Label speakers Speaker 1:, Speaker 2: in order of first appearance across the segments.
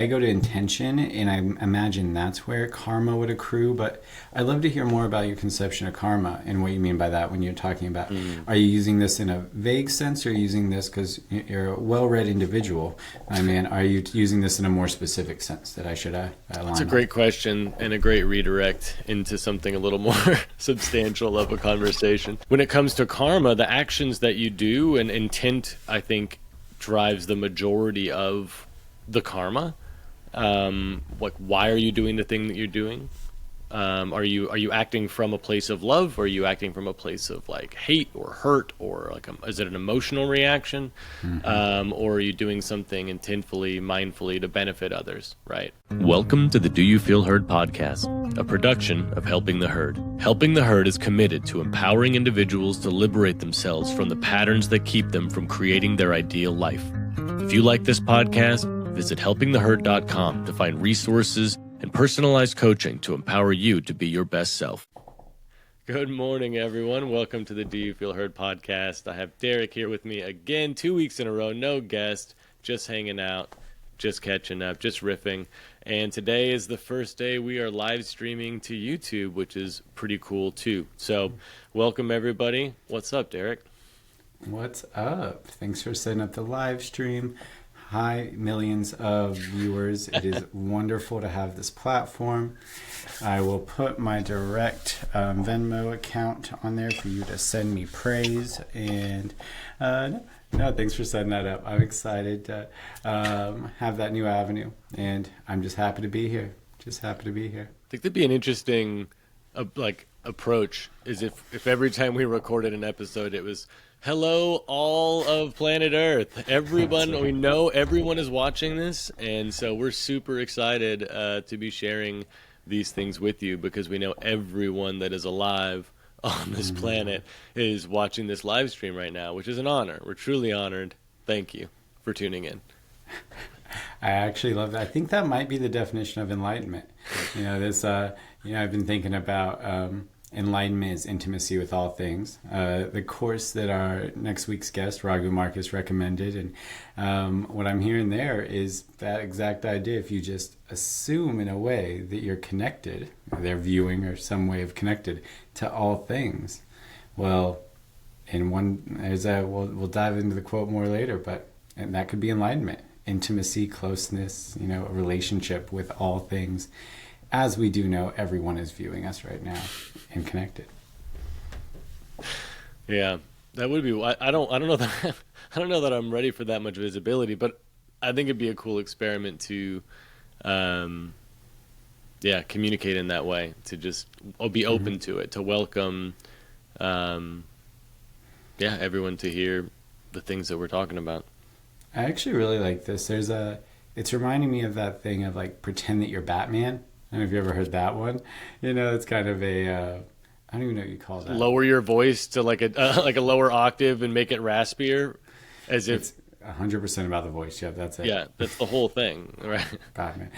Speaker 1: I go to intention, and I imagine that's where karma would accrue. But I'd love to hear more about your conception of karma and what you mean by that when you're talking about. Are you using this in a vague sense, or are you using this because you're a well-read individual? I mean, are you using this in a more specific sense that I should align?
Speaker 2: That's a great question and a great redirect into something a little more substantial of a conversation. When it comes to karma, the actions that you do and intent, I think, drives the majority of the karma. Like, why are you doing the thing that you're doing? Are you acting from a place of love, or are you acting from a place of like hate or hurt, or like is it an emotional reaction? Or are you doing something intentfully, mindfully to benefit others, right? Welcome to the Do You Feel Heard podcast, a production of Helping the Herd. Helping the Herd is committed to empowering individuals to liberate themselves from the patterns that keep them from creating their ideal life. If you like this podcast, visit helpingtheherd.com to find resources and personalized coaching to empower you to be your best self. Good morning, everyone. Welcome to the Do You Feel Heard podcast. I have Derrick here with me again, 2 weeks in a row, no guest, just hanging out, just catching up, just riffing. And today is the first day we are live streaming to YouTube, which is pretty cool too. So welcome, everybody. What's up, Derrick?
Speaker 1: What's up? Thanks for setting up the live stream. Hi, millions of viewers. It is wonderful to have this platform. I will put my direct Venmo account on there for you to send me praise. And no, thanks for setting that up. I'm excited to have that new avenue. And I'm just happy to be here. Just happy to be here.
Speaker 2: I think that'd be an interesting approach, is if every time we recorded an episode, it was, hello, all of planet Earth. Everyone, we know everyone is watching this, and so we're super excited to be sharing these things with you, because we know everyone that is alive on this planet is watching this live stream right now, which is an honor. We're truly honored. Thank you for tuning in.
Speaker 1: I actually love that. I think that might be the definition of enlightenment. I've been thinking about enlightenment is intimacy with all things. The course that our next week's guest, Raghu Marcus, recommended, and what I'm hearing there is that exact idea. If you just assume in a way that you're connected, or they're viewing or some way of connected to all things, well, we'll dive into the quote more later, and that could be enlightenment, intimacy, closeness, a relationship with all things. As we do know, everyone is viewing us right now and connected.
Speaker 2: Yeah, that would be. I don't know that I don't know that I'm ready for that much visibility, but I think it'd be a cool experiment to, communicate in that way. To just be open to it, to welcome, everyone to hear the things that we're talking about.
Speaker 1: I actually really like this. It's reminding me of that thing of like pretend that you're Batman. I don't know if you ever heard that one. It's kind of I don't even know what you call that.
Speaker 2: Lower your voice to like a lower octave and make it raspier, as if
Speaker 1: it's 100% about the voice. Yeah, that's it.
Speaker 2: Yeah, that's the whole thing, right?
Speaker 1: Batman.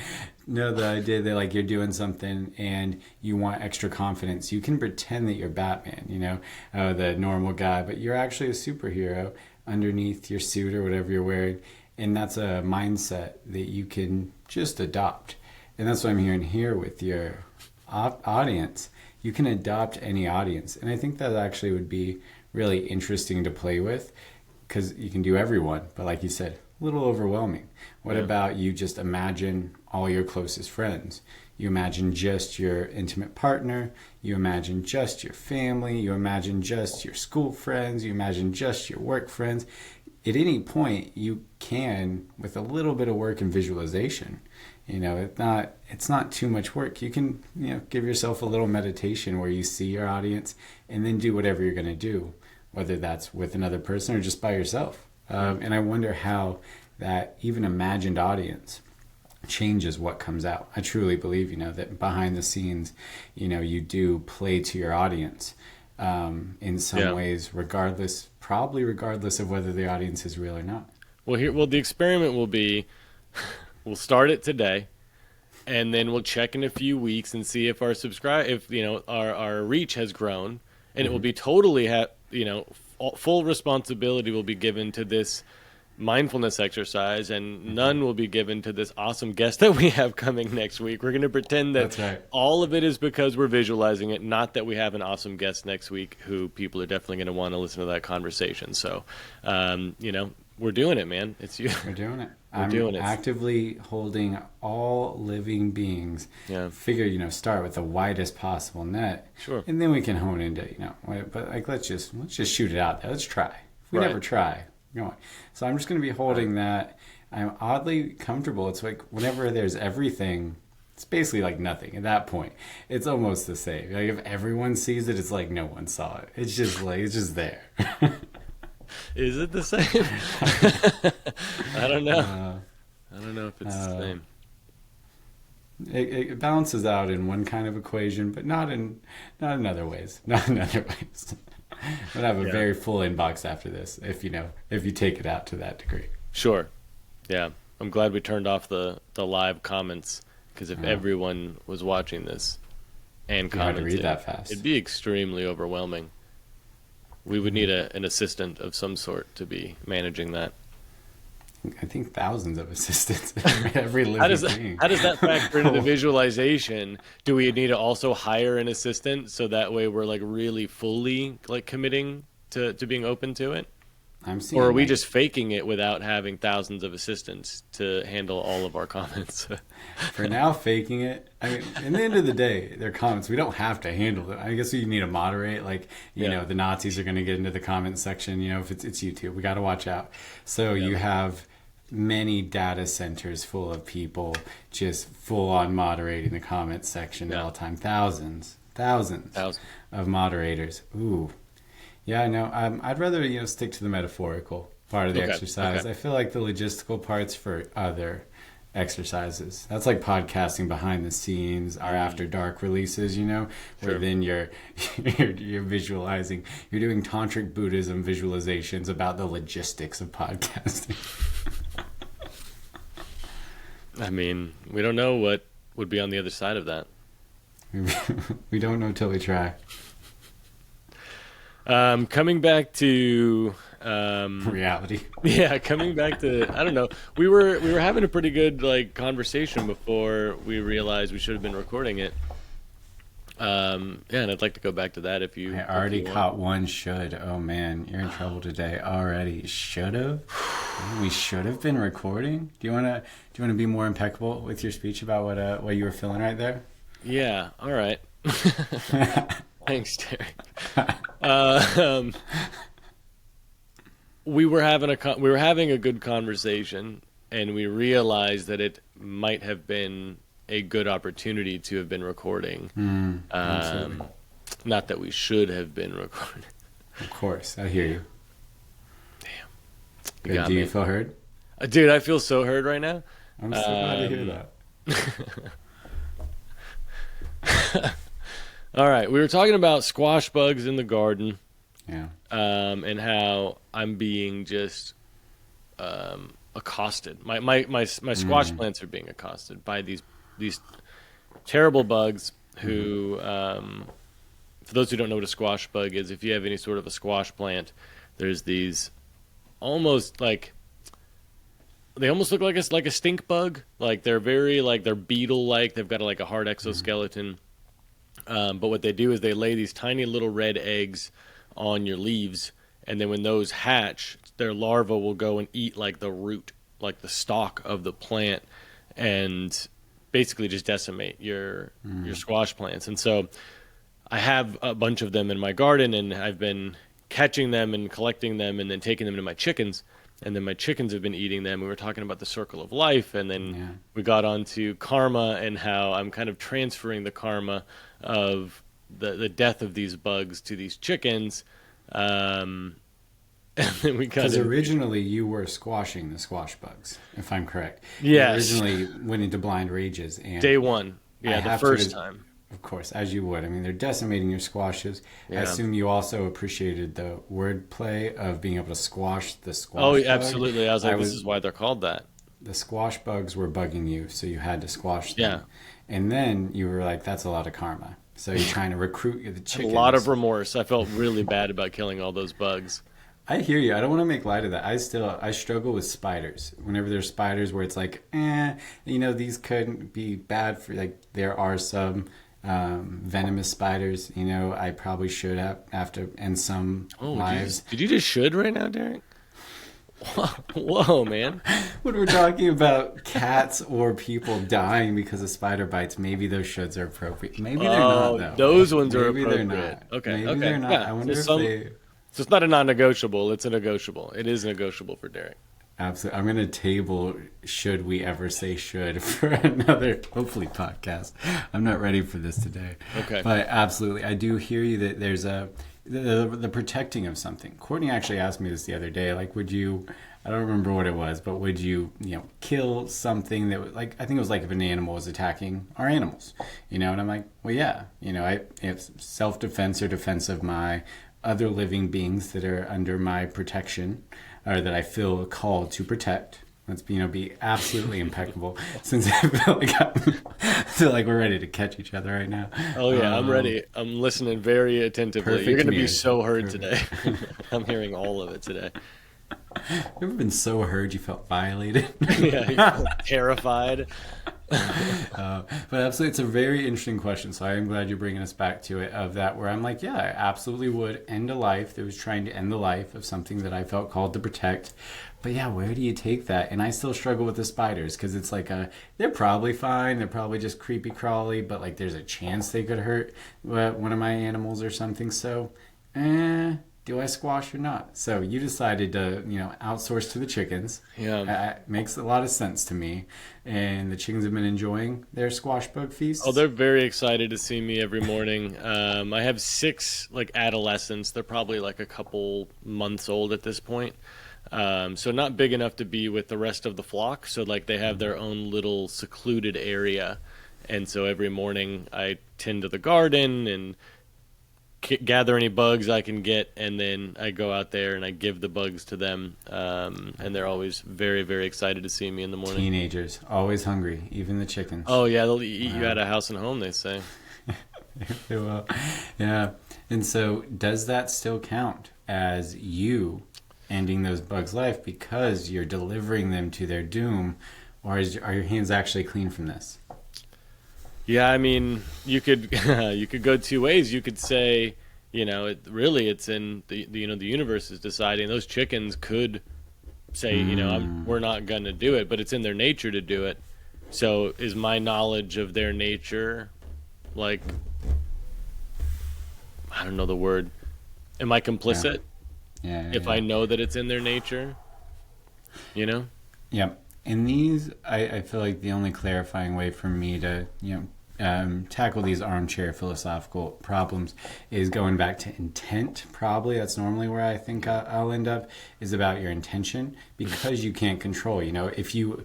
Speaker 1: No, the idea that like you're doing something and you want extra confidence, you can pretend that you're Batman. The normal guy, but you're actually a superhero underneath your suit or whatever you're wearing, and that's a mindset that you can just adopt. And that's what I'm hearing here with your audience. You can adopt any audience. And I think that actually would be really interesting to play with, because you can do everyone. But like you said, a little overwhelming. What about you just imagine all your closest friends? You imagine just your intimate partner. You imagine just your family. You imagine just your school friends. You imagine just your work friends. At any point, you can, with a little bit of work and visualization, it's not too much work. You can, give yourself a little meditation where you see your audience and then do whatever you're going to do, whether that's with another person or just by yourself. And I wonder how that even imagined audience changes what comes out. I truly believe, that behind the scenes, you do play to your audience in some ways, probably regardless of whether the audience is real or not.
Speaker 2: Well, the experiment will be, we'll start it today, and then we'll check in a few weeks and see if our our reach has grown, and it will be totally full responsibility will be given to this mindfulness exercise, and none will be given to this awesome guest that we have coming next week. We're going to pretend that
Speaker 1: That's right.
Speaker 2: all of it is because we're visualizing it, not that we have an awesome guest next week who people are definitely going to want to listen to that conversation. So, we're doing it, man. It's you.
Speaker 1: We're doing it.
Speaker 2: We're
Speaker 1: I'm
Speaker 2: doing it.
Speaker 1: actively holding all living beings.
Speaker 2: Yeah.
Speaker 1: Figure, start with the widest possible net.
Speaker 2: Sure.
Speaker 1: And then we can hone into, but like let's just shoot it out there. Let's try. If we
Speaker 2: Right.
Speaker 1: never try, go on. So I'm just going to be holding that. I'm oddly comfortable. It's like whenever there's everything, it's basically like nothing at that point. It's almost the same. Like if everyone sees it, it's like no one saw it. It's just like it's just there.
Speaker 2: Is it the same? I don't know. I don't know if it's the same.
Speaker 1: It balances out in one kind of equation, but not in other ways. Not in other ways. But I have a very full inbox after this. If you take it out to that degree.
Speaker 2: Sure. Yeah. I'm glad we turned off the live comments, because if everyone was watching this and commenting,
Speaker 1: read that fast.
Speaker 2: it'd be extremely overwhelming. We would need an assistant of some sort to be managing that.
Speaker 1: I think thousands of assistants. Every living being.
Speaker 2: How does that factor into the visualization? Do we need to also hire an assistant so that way we're like really fully like committing to being open to it?
Speaker 1: I'm seeing.
Speaker 2: Or are we just faking it without having thousands of assistants to handle all of our comments?
Speaker 1: For now, faking it. I mean, in the end of the day, they're comments. We don't have to handle them. I guess you need to moderate. Like, the Nazis are going to get into the comment section. If it's YouTube, we got to watch out. So you have many data centers full of people just full on moderating the comment section at all time. Thousands of moderators. Ooh. Yeah, no, I'd rather, stick to the metaphorical part of the exercise. I feel like the logistical part's for other exercises. That's like podcasting behind the scenes, our after dark releases, where then you're visualizing, you're doing tantric Buddhism visualizations about the logistics of podcasting.
Speaker 2: I mean, we don't know what would be on the other side of that.
Speaker 1: We don't know till we try.
Speaker 2: Coming back to
Speaker 1: reality.
Speaker 2: Yeah, coming back to, I don't know. We were having a pretty good conversation before we realized we should have been recording it. And I'd like to go back to that if you.
Speaker 1: I already caught one should. Oh man, you're in trouble today already. Should have. We should have been recording. Do you wanna be more impeccable with your speech about what you were feeling right there?
Speaker 2: Yeah. All right. Thanks, Derrick. We were having a good conversation, and we realized that it might have been a good opportunity to have been recording. Not that we should have been recording.
Speaker 1: Of course, I hear you.
Speaker 2: Damn.
Speaker 1: Good. Do you feel heard?
Speaker 2: Dude, I feel so heard right now.
Speaker 1: I'm so glad to hear that.
Speaker 2: All right, we were talking about squash bugs in the garden.
Speaker 1: Yeah.
Speaker 2: And how I'm being just accosted. My squash plants are being accosted by these terrible bugs who, for those who don't know what a squash bug is, if you have any sort of a squash plant, there's these almost they almost look like a stink bug. Like they're very they're beetle-like. They've got a hard exoskeleton. But what they do is they lay these tiny little red eggs on your leaves, and then when those hatch, their larvae will go and eat the root, the stalk of the plant, and basically just decimate your squash plants. And so I have a bunch of them in my garden, and I've been catching them and collecting them and then taking them to my chickens, and then my chickens have been eating them. We were talking about the circle of life, and then we got onto karma and how I'm kind of transferring the karma of the death of these bugs to these chickens. And then we
Speaker 1: because originally you were squashing the squash bugs, if I'm correct.
Speaker 2: Yes.
Speaker 1: You originally went into blind rages. And
Speaker 2: day one. Yeah, the first time.
Speaker 1: Of course, as you would. I mean, they're decimating your squashes.
Speaker 2: Yeah.
Speaker 1: I assume you also appreciated the wordplay of being able to squash the squash
Speaker 2: bug.
Speaker 1: bug.
Speaker 2: Absolutely. I was like, this is why they're called that.
Speaker 1: The squash bugs were bugging you, so you had to squash them.
Speaker 2: Yeah.
Speaker 1: And then you were like, that's a lot of karma. So you're trying to recruit the chickens.
Speaker 2: A lot of remorse. I felt really bad about killing all those bugs.
Speaker 1: I hear you. I don't want to make light of that. I struggle with spiders. Whenever there's spiders where it's like, these couldn't be bad for, like, there are some venomous spiders. I probably should have to end some
Speaker 2: Oh,
Speaker 1: lives.
Speaker 2: did you just should right now, Derek? Whoa, man.
Speaker 1: When we're talking about cats or people dying because of spider bites, maybe those shoulds are appropriate. Maybe they're not, though.
Speaker 2: Those ones are
Speaker 1: Maybe they're
Speaker 2: appropriate.
Speaker 1: not.
Speaker 2: Okay,
Speaker 1: Maybe
Speaker 2: okay.
Speaker 1: they're not.
Speaker 2: Yeah.
Speaker 1: I wonder
Speaker 2: So
Speaker 1: if they...
Speaker 2: So it's not a non-negotiable. It's a negotiable. It is negotiable for Derek.
Speaker 1: Absolutely. I'm going to table should we ever say should for another, hopefully, podcast. I'm not ready for this today.
Speaker 2: Okay.
Speaker 1: But absolutely. I do hear you that there's the protecting of something. Courtney actually asked me this the other day. Like, would you, I don't remember what it was, but would you, kill something that was like, I think it was like if an animal was attacking our animals, and I'm like, well, yeah, it's self-defense or defense of my other living beings that are under my protection or that I feel called to protect. Let's be absolutely impeccable since I feel like we're ready to catch each other right now.
Speaker 2: Oh yeah, I'm ready. I'm listening very attentively. You're going to be so heard today. I'm hearing all of it today.
Speaker 1: You ever been so hurt you felt violated?
Speaker 2: Yeah, you felt terrified.
Speaker 1: But absolutely, it's a very interesting question. So I am glad you're bringing us back to it. Of that, where I'm like, yeah, I absolutely would end a life that was trying to end the life of something that I felt called to protect. But yeah, where do you take that? And I still struggle with the spiders because it's like they're probably fine. They're probably just creepy crawly, but like there's a chance they could hurt one of my animals or something. So, do I squash or not? So you decided to, outsource to the chickens.
Speaker 2: Yeah.
Speaker 1: Makes a lot of sense to me. And the chickens have been enjoying their squash bug feasts.
Speaker 2: Oh, they're very excited to see me every morning. I have 6 adolescents. They're probably a couple months old at this point. So not big enough to be with the rest of the flock. So they have their own little secluded area. And so every morning I tend to the garden and gather any bugs I can get, and then I go out there and I give the bugs to them, and they're always very, very excited to see me in the morning.
Speaker 1: Teenagers, always hungry, even the chickens.
Speaker 2: Oh yeah, they'll eat you out of house and home, they say.
Speaker 1: They will. Yeah. And so does that still count as you ending those bugs' life because you're delivering them to their doom, or are your hands actually clean from this?
Speaker 2: Yeah, I mean, you could you could go 2 ways. You could say, it's in the the universe is deciding. Those chickens could say, we're not going to do it, but it's in their nature to do it. So is my knowledge of their nature I don't know the word. Am I complicit?
Speaker 1: Yeah.
Speaker 2: If I know that it's in their nature,
Speaker 1: Yeah. And these, I feel like the only clarifying way for me to, tackle these armchair philosophical problems is going back to intent. Probably that's normally where I think I'll end up, is about your intention, because you can't control. If you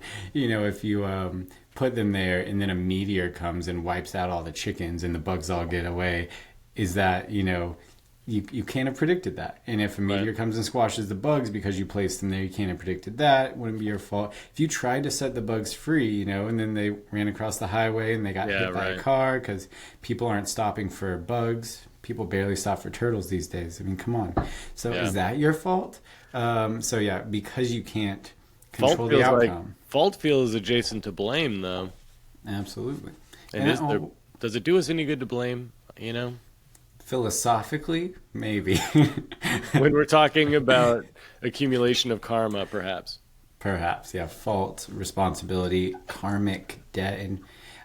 Speaker 1: put them there and then a meteor comes and wipes out all the chickens and the bugs all get away, is that You can't have predicted that. And if a meteor comes and squashes the bugs because you placed them there, you can't have predicted that. It wouldn't be your fault. If you tried to set the bugs free, and then they ran across the highway and they got hit by a car because people aren't stopping for bugs. People barely stop for turtles these days. I mean, come on. So is that your fault? Because you can't control the outcome.
Speaker 2: Fault feels adjacent to blame, though.
Speaker 1: Absolutely.
Speaker 2: And does it do us any good to blame,
Speaker 1: Philosophically, maybe.
Speaker 2: When we're talking about accumulation of karma, perhaps.
Speaker 1: Perhaps, yeah. Fault, responsibility, karmic debt.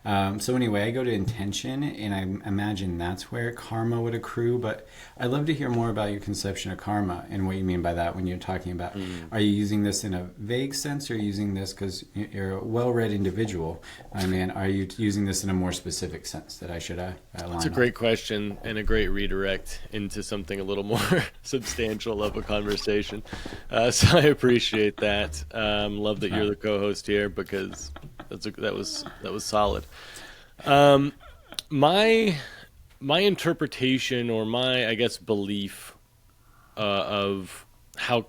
Speaker 1: And so anyway, I go to intention, and I imagine that's where karma would accrue. But I'd love to hear more about your conception of karma and what you mean by that when you're talking about. Are you using this in a vague sense, or are you using this because you're a well-read individual? I mean, are you using this in a more specific sense that I should align?
Speaker 2: It's a great question and a great redirect into something a little more substantial of a conversation. So I appreciate that. Love that you're the co-host here, because that was solid. My interpretation, or my, I guess, belief of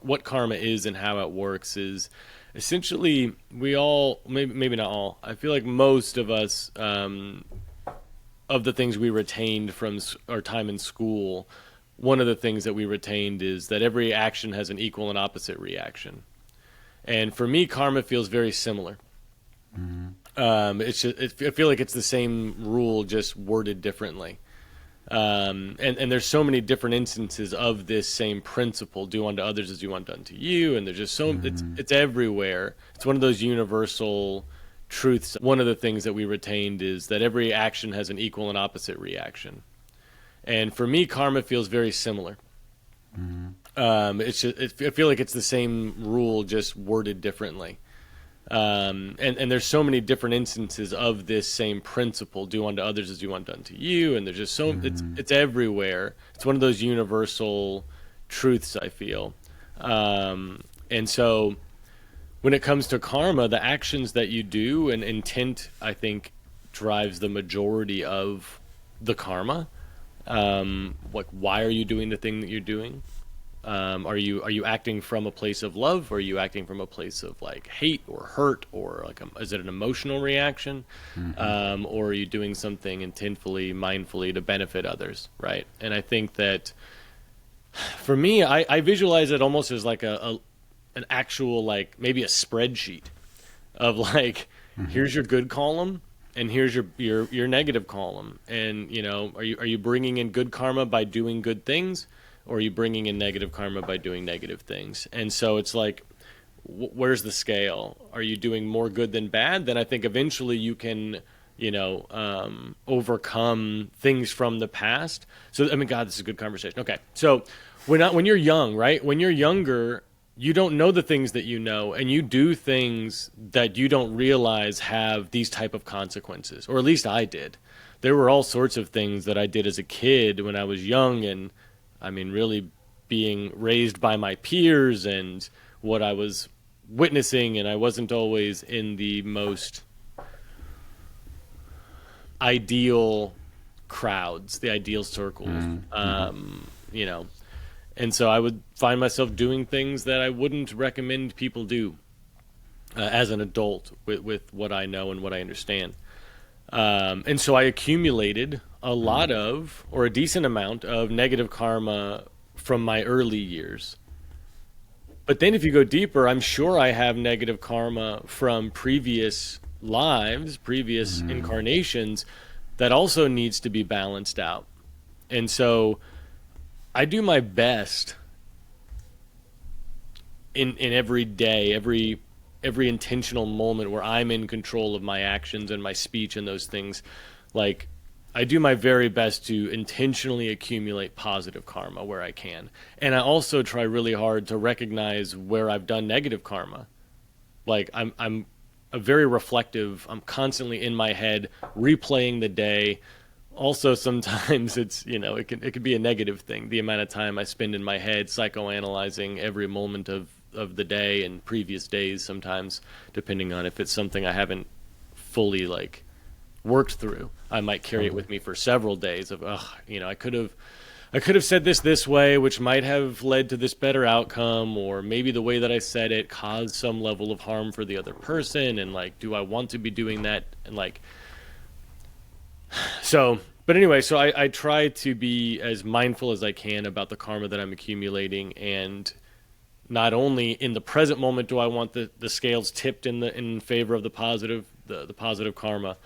Speaker 2: what karma is and how it works is essentially we all, maybe not all, I feel like most of us, of the things we retained from our time in school one of the things that we retained is that every action has an equal and opposite reaction. And for me, karma feels very similar. I feel like it's the same rule, just worded differently. And there's so many different instances of this same principle: do unto others as you want done to you. And there's just it's everywhere. It's one of those universal truths. One of the things that we retained is that every action has an equal and opposite reaction. And for me, karma feels very similar. I feel like it's the same rule, just worded differently. And there's so many different instances of this same principle: do unto others as you want done to you. And there's just it's everywhere. It's one of those universal truths, I feel. And so when it comes to karma, the actions that you do and intent, I think, drives the majority of the karma. Like, why are you doing the thing that you're doing? Are you acting from a place of love, or are you acting from a place of like hate or hurt, or like is it an emotional reaction, or are you doing something intentfully, mindfully to benefit others, right? And I think that for me, I visualize it almost as like an actual, like maybe a spreadsheet of like, here's your good column and here's your negative column, and are you bringing in good karma by doing good things, or are you bringing in negative karma by doing negative things? And so it's like, where's the scale? Are you doing more good than bad? Then I think eventually you can, overcome things from the past. So, I mean, God, this is a good conversation. Okay. So when you're young, right? When you're younger, you don't know the things that you know, and you do things that you don't realize have these type of consequences, or at least I did. There were all sorts of things that I did as a kid when I was young, and I mean, really being raised by my peers and what I was witnessing, and I wasn't always in the most ideal crowds, the ideal circles, and so I would find myself doing things that I wouldn't recommend people do as an adult with what I know and what I understand. And so I accumulated a lot of, or a decent amount of, negative karma from my early years. But then if you go deeper, I'm sure I have negative karma from previous lives, previous incarnations, that also needs to be balanced out. And so I do my best in every day, every intentional moment where I'm in control of my actions and my speech and those things. Like, I do my very best to intentionally accumulate positive karma where I can. And I also try really hard to recognize where I've done negative karma. Like, I'm a very reflective, I'm constantly in my head replaying the day. Also, sometimes it's, it could be a negative thing, the amount of time I spend in my head psychoanalyzing every moment of the day and previous days, sometimes, depending on if it's something I haven't fully worked through. I might carry it with me for several days of, I could have said this way, which might have led to this better outcome, or maybe the way that I said it caused some level of harm for the other person, and do I want to be doing that? And but anyway, so I try to be as mindful as I can about the karma that I'm accumulating, and not only in the present moment do I want the scales tipped in favor of the positive karma,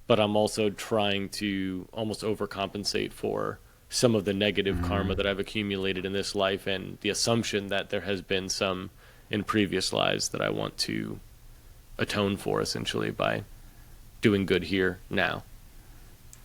Speaker 2: but I'm also trying to almost overcompensate for some of the negative karma that I've accumulated in this life, and the assumption that there has been some in previous lives that I want to atone for, essentially, by doing good here now.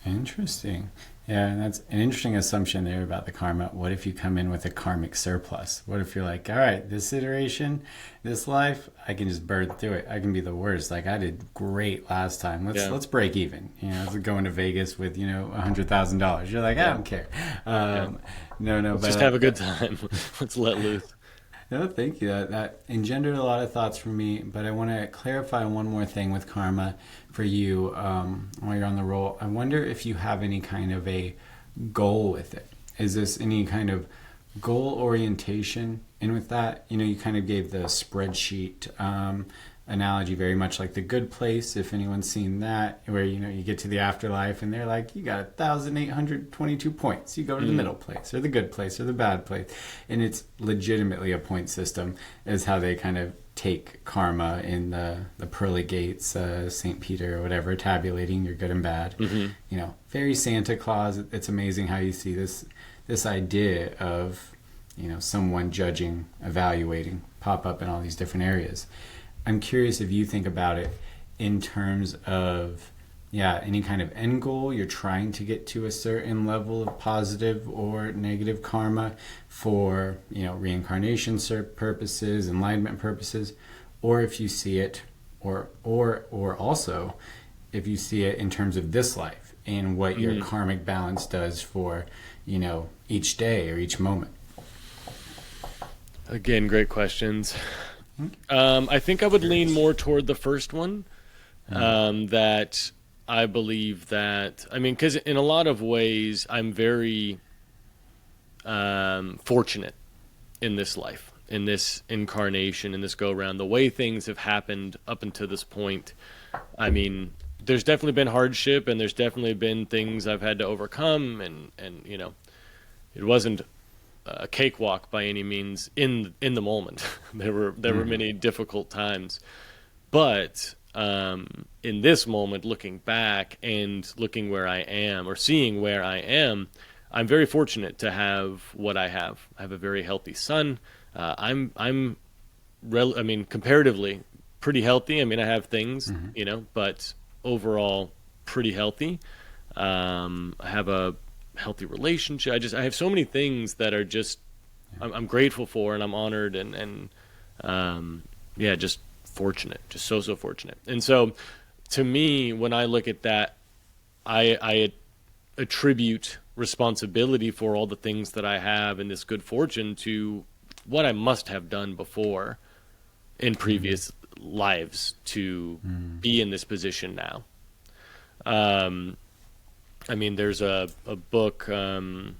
Speaker 1: Interesting. Yeah, and that's an interesting assumption there about the karma. What if you come in with a karmic surplus? What if you're like, all right, this iteration, this life, I can just burn through it. I can be the worst. I did great last time. Let's break even. Let's go into Vegas with $100,000. You're like, I don't care. No,
Speaker 2: let's just have a good time. Let's let loose.
Speaker 1: No, thank you. That engendered a lot of thoughts from me, but I want to clarify one more thing with karma for you while you're on the roll. I wonder if you have any kind of a goal with it. Is this any kind of goal orientation in with that? You kind of gave the spreadsheet analogy very much like The Good Place, if anyone's seen that, where you get to the afterlife and they're like, you got 1,822 points, you go to the middle place or the good place or the bad place, and it's legitimately a point system, is how they kind of take karma in the pearly gates, St. Peter or whatever, tabulating your good and bad. Very Santa Claus. It's amazing how you see this idea of someone judging, evaluating pop up in all these different areas. I'm curious if you think about it in terms of any kind of end goal. You're trying to get to a certain level of positive or negative karma for reincarnation purposes, enlightenment purposes, or if you see it, or also if you see it in terms of this life and what your karmic balance does for each day or each moment.
Speaker 2: Again, great questions. I think I would lean more toward the first one, that I believe that, because in a lot of ways, I'm very fortunate in this life, in this incarnation, in this go-around. The way things have happened up until this point, there's definitely been hardship, and there's definitely been things I've had to overcome, and it wasn't a cakewalk by any means in the moment. There were many difficult times, but in this moment, looking back and looking where I am, or seeing where I am, I'm very fortunate to have what I have. I have a very healthy son. I'm comparatively pretty healthy. I have things, but overall pretty healthy. I have a healthy relationship. I have so many things that are just I'm grateful for, and I'm honored, and just fortunate, just so fortunate. And so to me, when I look at that, I attribute responsibility for all the things that I have and this good fortune to what I must have done before in previous lives to be in this position now. There's a book, now I'm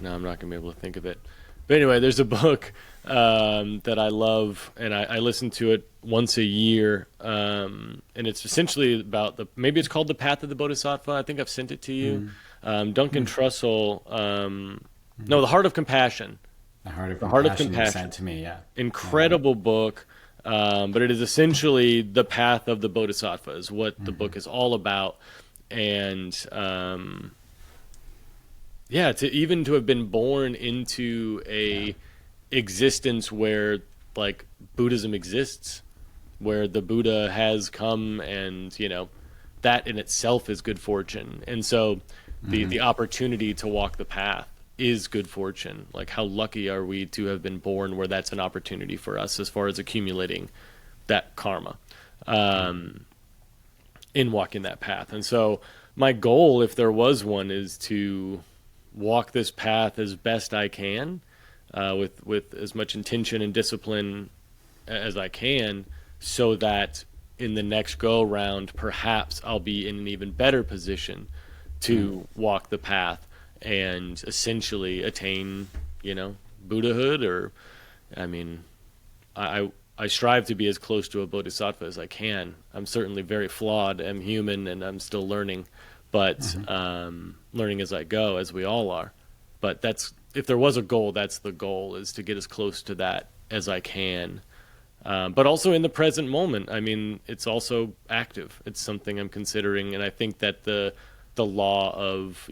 Speaker 2: not going to be able to think of it. But anyway, there's a book that I love, and I listen to it once a year, and it's essentially about maybe it's called The Path of the Bodhisattva. I think I've sent it to you. Duncan Trussell, no, The Heart of Compassion.
Speaker 1: The Heart of Compassion you sent to me, yeah.
Speaker 2: Incredible book. But it is essentially the path of the Bodhisattva is what the book is all about. And to have been born into a existence where like Buddhism exists, where the Buddha has come, and that in itself is good fortune. And so the opportunity to walk the path is good fortune. Like, how lucky are we to have been born where that's an opportunity for us as far as accumulating that karma in walking that path. And so my goal, if there was one, is to walk this path as best I can, with as much intention and discipline as I can, so that in the next go round, perhaps I'll be in an even better position to walk the path and essentially attain, Buddhahood, or, I strive to be as close to a bodhisattva as I can. I'm certainly very flawed. I'm human, and I'm still learning, but learning as I go, as we all are. But if there was a goal, that's the goal, is to get as close to that as I can. But also in the present moment, it's also active. It's something I'm considering, and I think that the law of,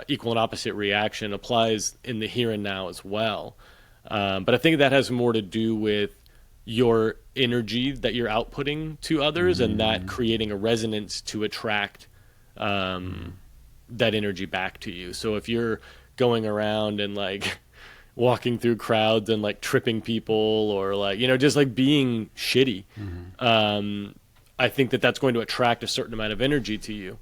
Speaker 2: equal and opposite reaction applies in the here and now as well. But I think that has more to do with your energy that you're outputting to others, and that creating a resonance to attract that energy back to you. So if you're going around and like walking through crowds and like tripping people, or like, just like being shitty, I think that that's going to attract a certain amount of energy to you.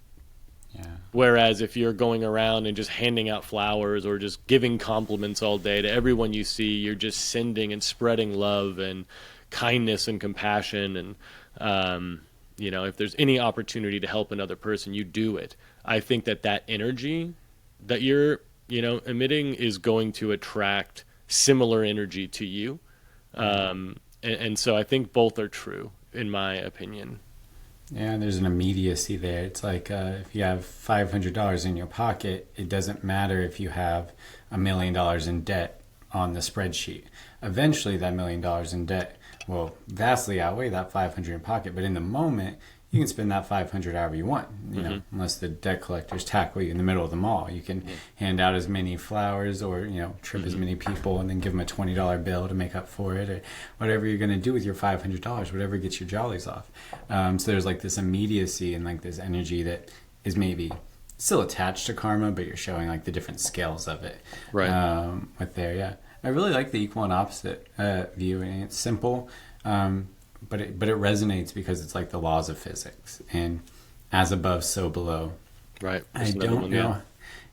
Speaker 2: Yeah. Whereas if you're going around and just handing out flowers or just giving compliments all day to everyone you see, you're just sending and spreading love and kindness and compassion. And, if there's any opportunity to help another person, you do it. I think that energy that you're, emitting is going to attract similar energy to you. And so I think both are true, in my opinion.
Speaker 1: Yeah, and there's an immediacy there. It's like if you have $500 in your pocket, it doesn't matter if you have $1 million in debt on the spreadsheet. Eventually, that $1 million in debt will vastly outweigh that 500 in pocket. But in the moment, you can spend that 500 however you want. You know, unless the debt collectors tackle you in the middle of the mall, you can hand out as many flowers or trip as many people and then give them a $20 bill to make up for it, or whatever you're going to do with your $500, whatever gets your jollies off. So there's like this immediacy and like this energy that is maybe still attached to karma, but you're showing like the different scales of it.
Speaker 2: Right.
Speaker 1: With there, yeah. I really like the equal and opposite view, and it's simple. But it resonates because it's like the laws of physics, and as above, so below.
Speaker 2: Right.
Speaker 1: I don't know.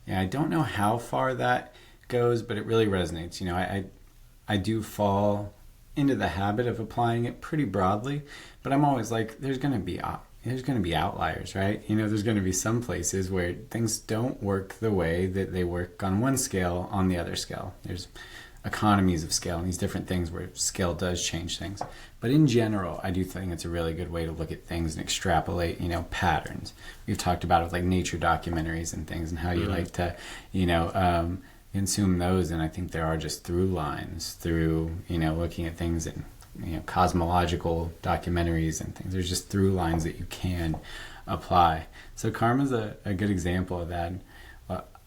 Speaker 1: Yeah, I don't know how far that goes, but it really resonates. You know, I do fall into the habit of applying it pretty broadly, but I'm always like, there's going to be outliers, right? You know, there's going to be some places where things don't work the way that they work on one scale on the other scale. There's economies of scale and these different things where scale does change things. But in general, I do think it's a really good way to look at things and extrapolate, patterns. We've talked about it with like nature documentaries and things and how you like to, consume those. And I think there are just through lines through, looking at things in, cosmological documentaries and things. There's just through lines that you can apply. So karma's a good example of that.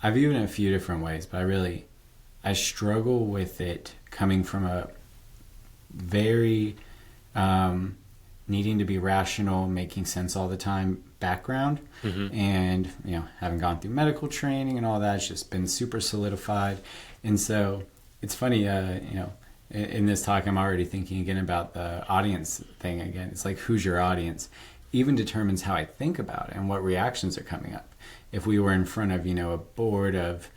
Speaker 1: I view it in a few different ways, but I struggle with it coming from a very needing to be rational, making sense all the time background. And, having gone through medical training and all that, it's just been super solidified. And so it's funny, in this talk, I'm already thinking again about the audience thing again. It's like, who's your audience? Even determines how I think about it and what reactions are coming up. If we were in front of, a board of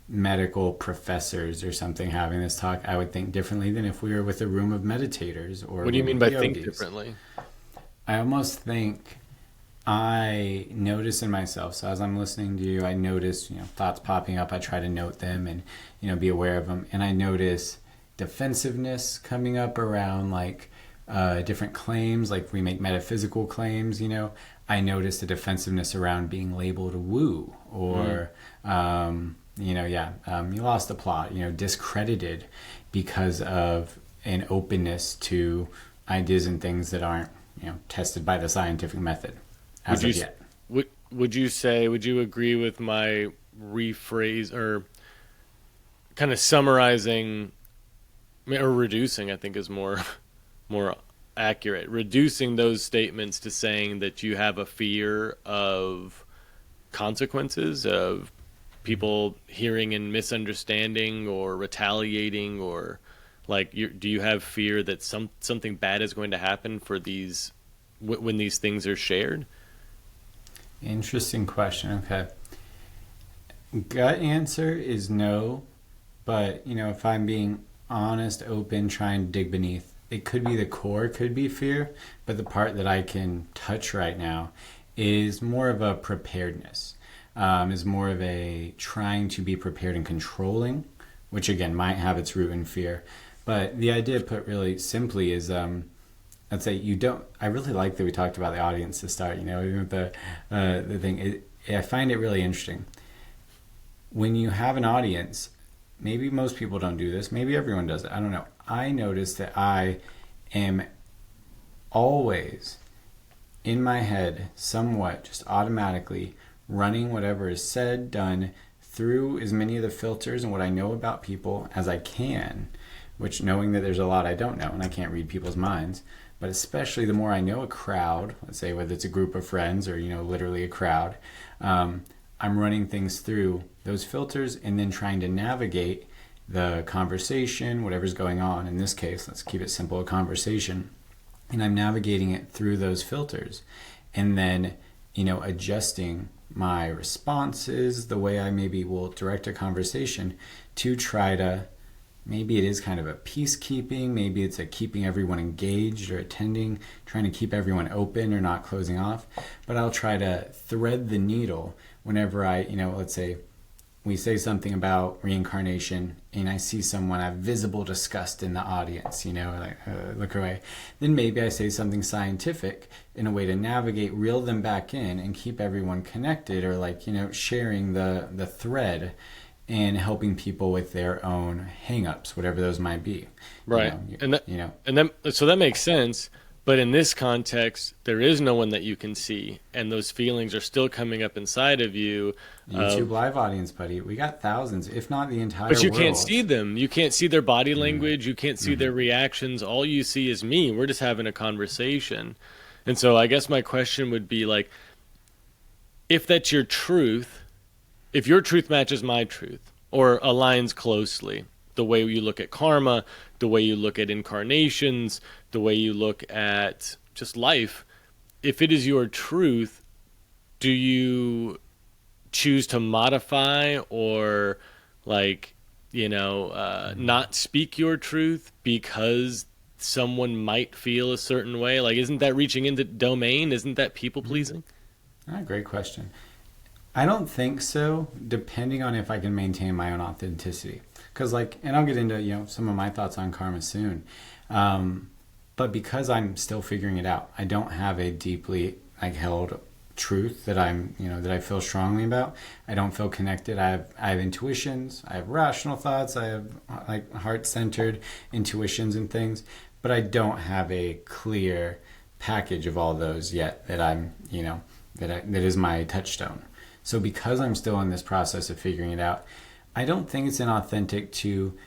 Speaker 1: medical professors or something having this talk, I would think differently than if we were with a room of meditators or
Speaker 2: what do you mean by
Speaker 1: yogis.
Speaker 2: think differently?
Speaker 1: I almost think I notice in myself, so as I'm listening to you, I notice thoughts popping up. I try to note them and be aware of them, and I notice defensiveness coming up around like different claims. Like we make metaphysical claims, I notice the defensiveness around being labeled woo or you lost the plot, discredited because of an openness to ideas and things that aren't, tested by the scientific method as of yet.
Speaker 2: Would you agree with my rephrase or kind of summarizing or reducing, I think is more accurate, reducing those statements to saying that you have a fear of consequences, of people hearing and misunderstanding or retaliating, or like do you have fear that something bad is going to happen for these when these things are shared?
Speaker 1: Interesting question. Okay, gut answer is no, but if I'm being honest, open, trying to dig beneath, it could be the core, could be fear, but the part that I can touch right now is more of a preparedness. Is more of a trying to be prepared and controlling, which again might have its root in fear. But the idea put really simply is, let's say I really like that we talked about the audience to start, even with the thing. I find it really interesting. When you have an audience, maybe most people don't do this, maybe everyone does it, I don't know. I notice that I am always in my head somewhat just automatically running whatever is said, done through as many of the filters and what I know about people as I can, which knowing that there's a lot I don't know and I can't read people's minds, but especially the more I know a crowd, let's say whether it's a group of friends or, literally a crowd, I'm running things through those filters and then trying to navigate the conversation, whatever's going on. In this case, let's keep it simple, a conversation. And I'm navigating it through those filters and then, adjusting my responses, the way I maybe will direct a conversation to try to, maybe it is kind of a peacekeeping, maybe it's a keeping everyone engaged or attending, trying to keep everyone open or not closing off. But I'll try to thread the needle whenever I, let's say we say something about reincarnation and I see someone, I have visible disgust in the audience, like look away, then maybe I say something scientific in a way to navigate, reel them back in and keep everyone connected, or like, sharing the thread and helping people with their own hangups, whatever those might be.
Speaker 2: Right. So that makes sense. But in this context, there is no one that you can see, and those feelings are still coming up inside of you.
Speaker 1: YouTube live audience, buddy. We got thousands, if not the entire world.
Speaker 2: But you can't see them. You can't see their body language. You can't see their reactions. All you see is me. We're just having a conversation. And so I guess my question would be like, if that's your truth, if your truth matches my truth or aligns closely, the way you look at karma, the way you look at incarnations, the way you look at just life, if it is your truth, do you choose to modify or not speak your truth because someone might feel a certain way? Like, isn't that reaching into domain? Isn't that people pleasing?
Speaker 1: Great question. I don't think so, depending on if I can maintain my own authenticity. Because and I'll get into, some of my thoughts on karma soon. But because I'm still figuring it out, I don't have a deeply held truth that that I feel strongly about. I don't feel connected. I have intuitions. I have rational thoughts. I have heart-centered intuitions and things. But I don't have a clear package of all those yet that I'm, that is my touchstone. So because I'm still in this process of figuring it out, I don't think it's inauthentic to,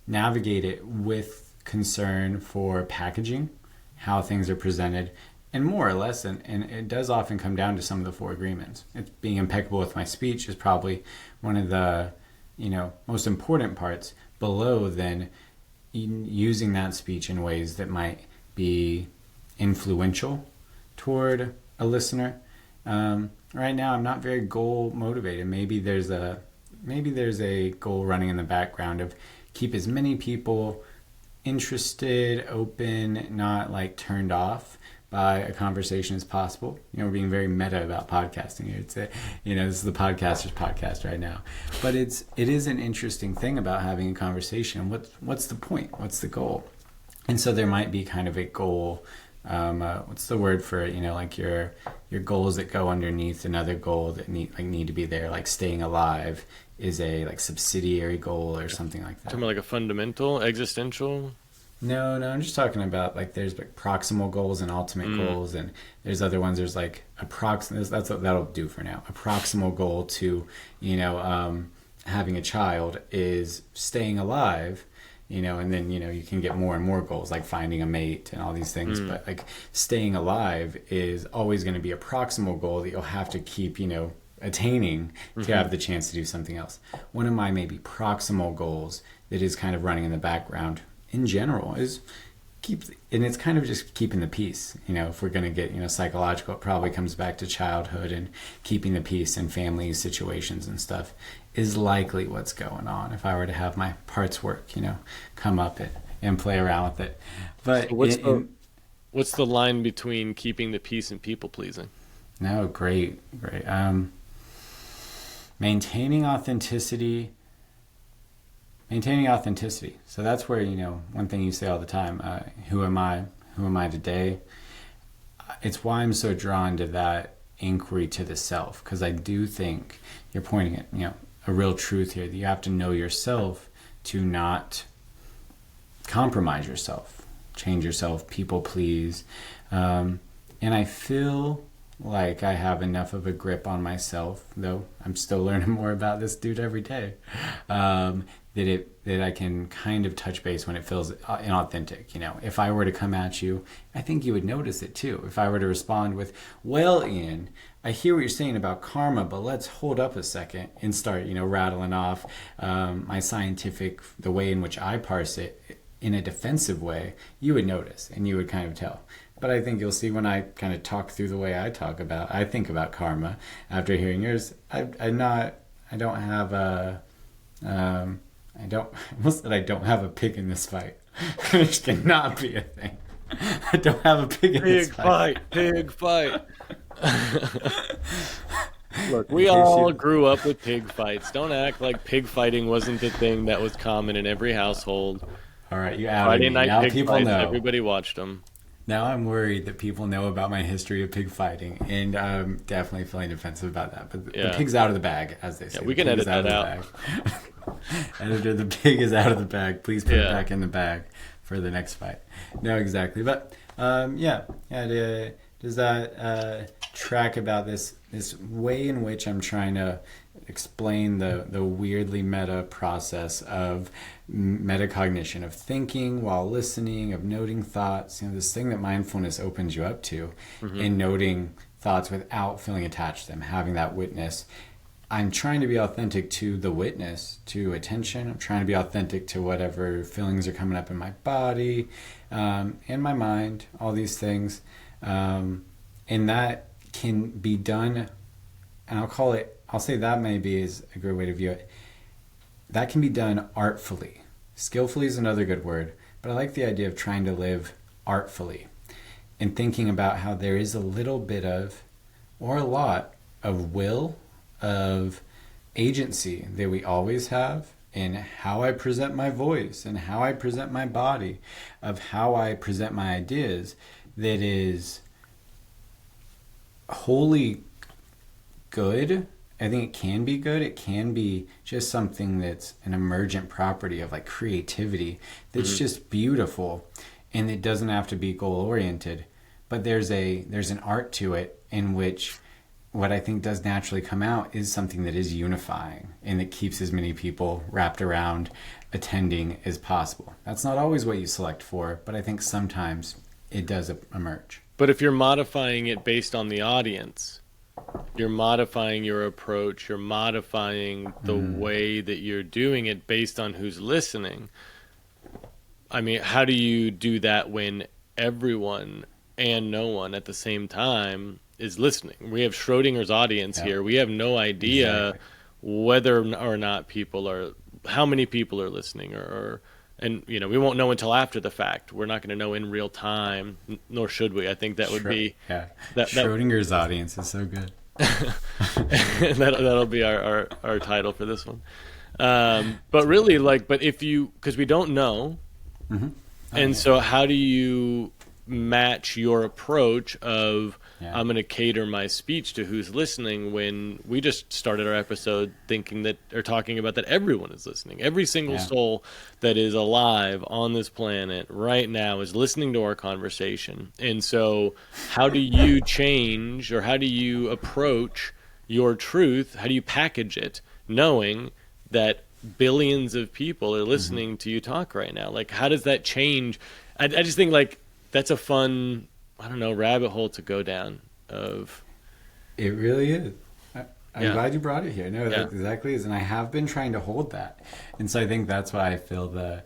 Speaker 1: navigate it with concern for packaging, how things are presented, and more or less, and it does often come down to some of the 4 agreements. It's being impeccable with my speech is probably one of the, most important parts, below then using that speech in ways that might be influential toward a listener. Right now, I'm not very goal motivated. Maybe there's a goal running in the background of keep as many people interested, open, not turned off by a conversation as possible. We're being very meta about podcasting here. It's this is the podcaster's podcast right now. But it is an interesting thing about having a conversation. What's the point? What's the goal? And so there might be kind of a goal. What's the word for it? Your goals that go underneath another goal that need to be there, like staying alive is a subsidiary goal or something like that.
Speaker 2: Talking about a fundamental, existential?
Speaker 1: No, I'm just talking about there's proximal goals and ultimate goals, and there's other ones. There's that's what that'll do for now. A proximal goal to having a child is staying alive. And then, you can get more and more goals, like finding a mate and all these things. But staying alive is always going to be a proximal goal that you'll have to keep, attaining to have the chance to do something else. One of my maybe proximal goals that is kind of running in the background in general is and it's kind of just keeping the peace. If we're going to get, psychological, it probably comes back to childhood and keeping the peace in family situations and stuff is likely what's going on. If I were to have my parts work, come up and play around with it. But
Speaker 2: so what's the line between keeping the peace and people pleasing?
Speaker 1: No, great. Maintaining authenticity. So that's where, one thing you say all the time, who am I? Who am I today? It's why I'm so drawn to that inquiry to the self, because I do think you're pointing at, a real truth here, that you have to know yourself to not compromise yourself, change yourself, people please. And I feel like I have enough of a grip on myself, though I'm still learning more about this dude every day, that I can kind of touch base when it feels inauthentic. If I were to come at you, I think you would notice it too. If I were to respond with, well, Ian, I hear what you're saying about karma, but let's hold up a second and start, rattling off my scientific, the way in which I parse it in a defensive way, you would notice and you would kind of tell. But I think you'll see when I kind of talk through the way I think about karma after hearing yours, I don't have a pig in this fight. Which cannot be a thing. I don't have a pig in this fight.
Speaker 2: Pig fight. Look, we all grew up with pig fights. Don't act like pig fighting wasn't the thing that was common in every household.
Speaker 1: All right, you outed
Speaker 2: Friday
Speaker 1: me.
Speaker 2: night
Speaker 1: Now
Speaker 2: pig
Speaker 1: people
Speaker 2: fights,
Speaker 1: know.
Speaker 2: everybody watched them.
Speaker 1: Now I'm worried that people know about my history of pig fighting, and I'm definitely feeling defensive about that. But the pig's out of the bag, as they say.
Speaker 2: Yeah, we can edit that out.
Speaker 1: Editor, the pig is out of the bag. Please put it back in the bag for the next fight. No, exactly. But does that track about this way in which I'm trying to explain the weirdly meta process of metacognition, of thinking while listening, of noting thoughts, this thing that mindfulness opens you up to, in noting thoughts without feeling attached to them, having that witness. I'm trying to be authentic to the witness, to attention. I'm trying to be authentic to whatever feelings are coming up in my body, in my mind, all these things. And that can be done, and I'll say that maybe is a good way to view it. That can be done artfully. Skillfully is another good word, but I like the idea of trying to live artfully and thinking about how there is a little bit of, or a lot of will, of agency that we always have in how I present my voice and how I present my body, of how I present my ideas, that is wholly good. I think it can be good. It can be just something that's an emergent property of like creativity that's just beautiful, and it doesn't have to be goal oriented, but there's an art to it in which what I think does naturally come out is something that is unifying and that keeps as many people wrapped around attending as possible. That's not always what you select for, but I think sometimes it does emerge.
Speaker 2: But if you're modifying it based on the audience, you're modifying your approach, you're modifying the way that you're doing it based on who's listening. I mean, how do you do that when everyone and no one at the same time is listening? We have Schrödinger's audience here. We have no idea whether or not how many people are listening, and we won't know until after the fact. We're not going to know in real time, nor should we. I think that would be
Speaker 1: Schrödinger's audience is so good.
Speaker 2: That'll be our title for this one. But really, because we don't know, so how do you match your approach of I'm going to cater my speech to who's listening, when we just started our episode talking about that everyone is listening. Every single soul that is alive on this planet right now is listening to our conversation. And so how do you change, or how do you approach your truth? How do you package it knowing that billions of people are listening to you talk right now? Like, how does that change? I just think that's a fun, rabbit hole to go down of.
Speaker 1: It really is. I'm glad you brought it here. No, that exactly is. And I have been trying to hold that. And so I think that's why I feel the,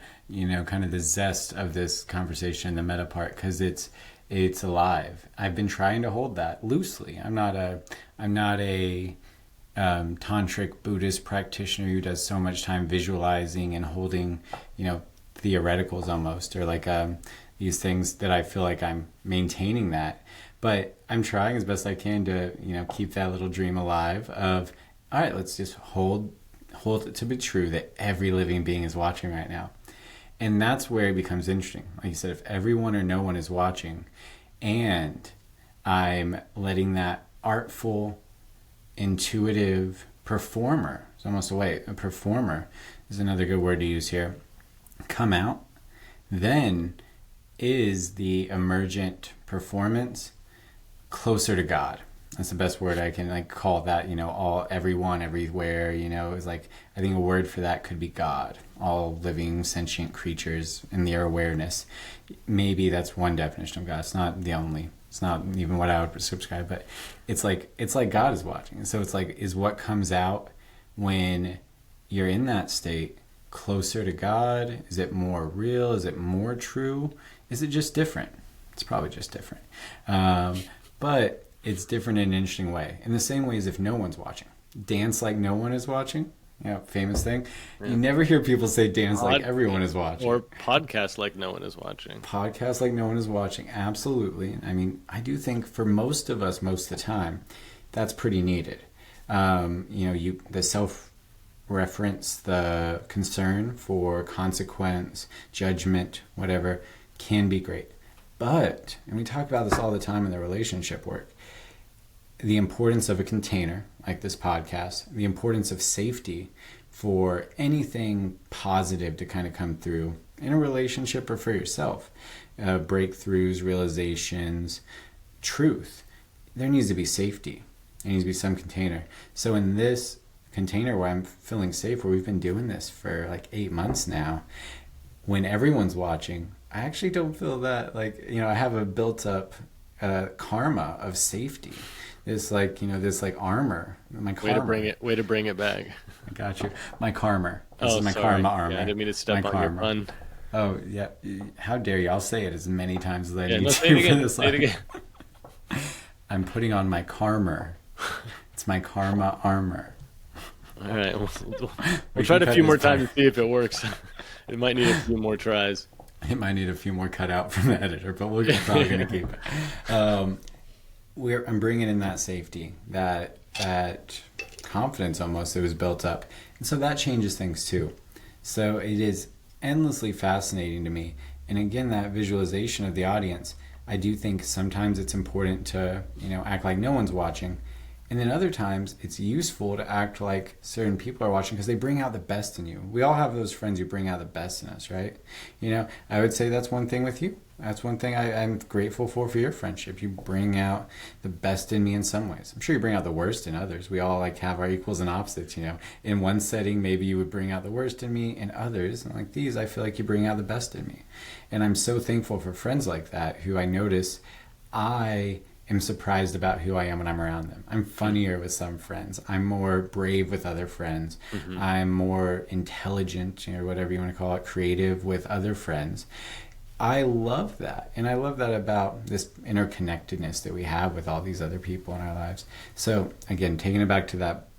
Speaker 1: kind of the zest of this conversation, the meta part, because it's alive. I've been trying to hold that loosely. I'm not a tantric Buddhist practitioner who does so much time visualizing and holding, theoreticals almost, or these things that I feel like I'm maintaining that. But I'm trying as best I can to, keep that little dream alive of, all right, let's just hold it to be true that every living being is watching right now. And that's where it becomes interesting. Like you said, if everyone or no one is watching, and I'm letting that artful, intuitive performer, it's almost a performer is another good word to use here, come out, then is the emergent performance closer to God. That's the best word I can call that. Everyone, everywhere. Is I think a word for that could be God. All living sentient creatures in their awareness. Maybe that's one definition of God. It's not the only. It's not even what I would subscribe. But it's like God is watching. So it's is what comes out when you're in that state closer to God? Is it more real? Is it more true? Is it just different? It's probably just different. But it's different in an interesting way. In the same way as if no one's watching. Dance like no one is watching. Famous thing. Yeah. You never hear people say dance like everyone is watching.
Speaker 2: Or podcast like no one is watching.
Speaker 1: Podcast like no one is watching. Absolutely. I mean, I do think for most of us, most of the time, that's pretty needed. The self-reference, the concern for consequence, judgment, whatever, can be great. But, and we talk about this all the time in the relationship work, the importance of a container, like this podcast, the importance of safety for anything positive to kind of come through in a relationship or for yourself. Breakthroughs, realizations, truth. There needs to be safety. There needs to be some container. So in this container where I'm feeling safe, where we've been doing this for like 8 months now, when everyone's watching, I actually don't feel that I have a built up karma of safety. This armor. My karma.
Speaker 2: Way to bring it back.
Speaker 1: I got you. My karma. This is my
Speaker 2: sorry.
Speaker 1: karma armor.
Speaker 2: Yeah, I didn't mean to step on your pun.
Speaker 1: Oh, yeah. How dare you? I'll say it as many times as I need
Speaker 2: say
Speaker 1: to
Speaker 2: it again.
Speaker 1: for this
Speaker 2: Say it again.
Speaker 1: I'm putting on my karma. It's my karma armor.
Speaker 2: All right. We'll try it a few more times and see if it works. It might need a few more tries.
Speaker 1: It might need a few more cut out from the editor, but we're probably going to keep it. I'm bringing in that safety, that confidence almost that was built up. And so that changes things too. So it is endlessly fascinating to me. And again, that visualization of the audience, I do think sometimes it's important to, act like no one's watching. And then other times it's useful to act like certain people are watching because they bring out the best in you. We all have those friends who bring out the best in us, right? I would say that's one thing with you. That's one thing I'm grateful for your friendship. You bring out the best in me in some ways. I'm sure you bring out the worst in others. We all have our equals and opposites, In one setting, maybe you would bring out the worst in me. In others, and like these, I feel like you bring out the best in me. And I'm so thankful for friends like that who I notice I am surprised about who I am when I'm around them. I'm funnier with some friends. I'm more brave with other friends. Mm-hmm. I'm more intelligent, or whatever you want to call it, creative with other friends. I love that. And I love that about this interconnectedness that we have with all these other people in our lives. So again, taking it back to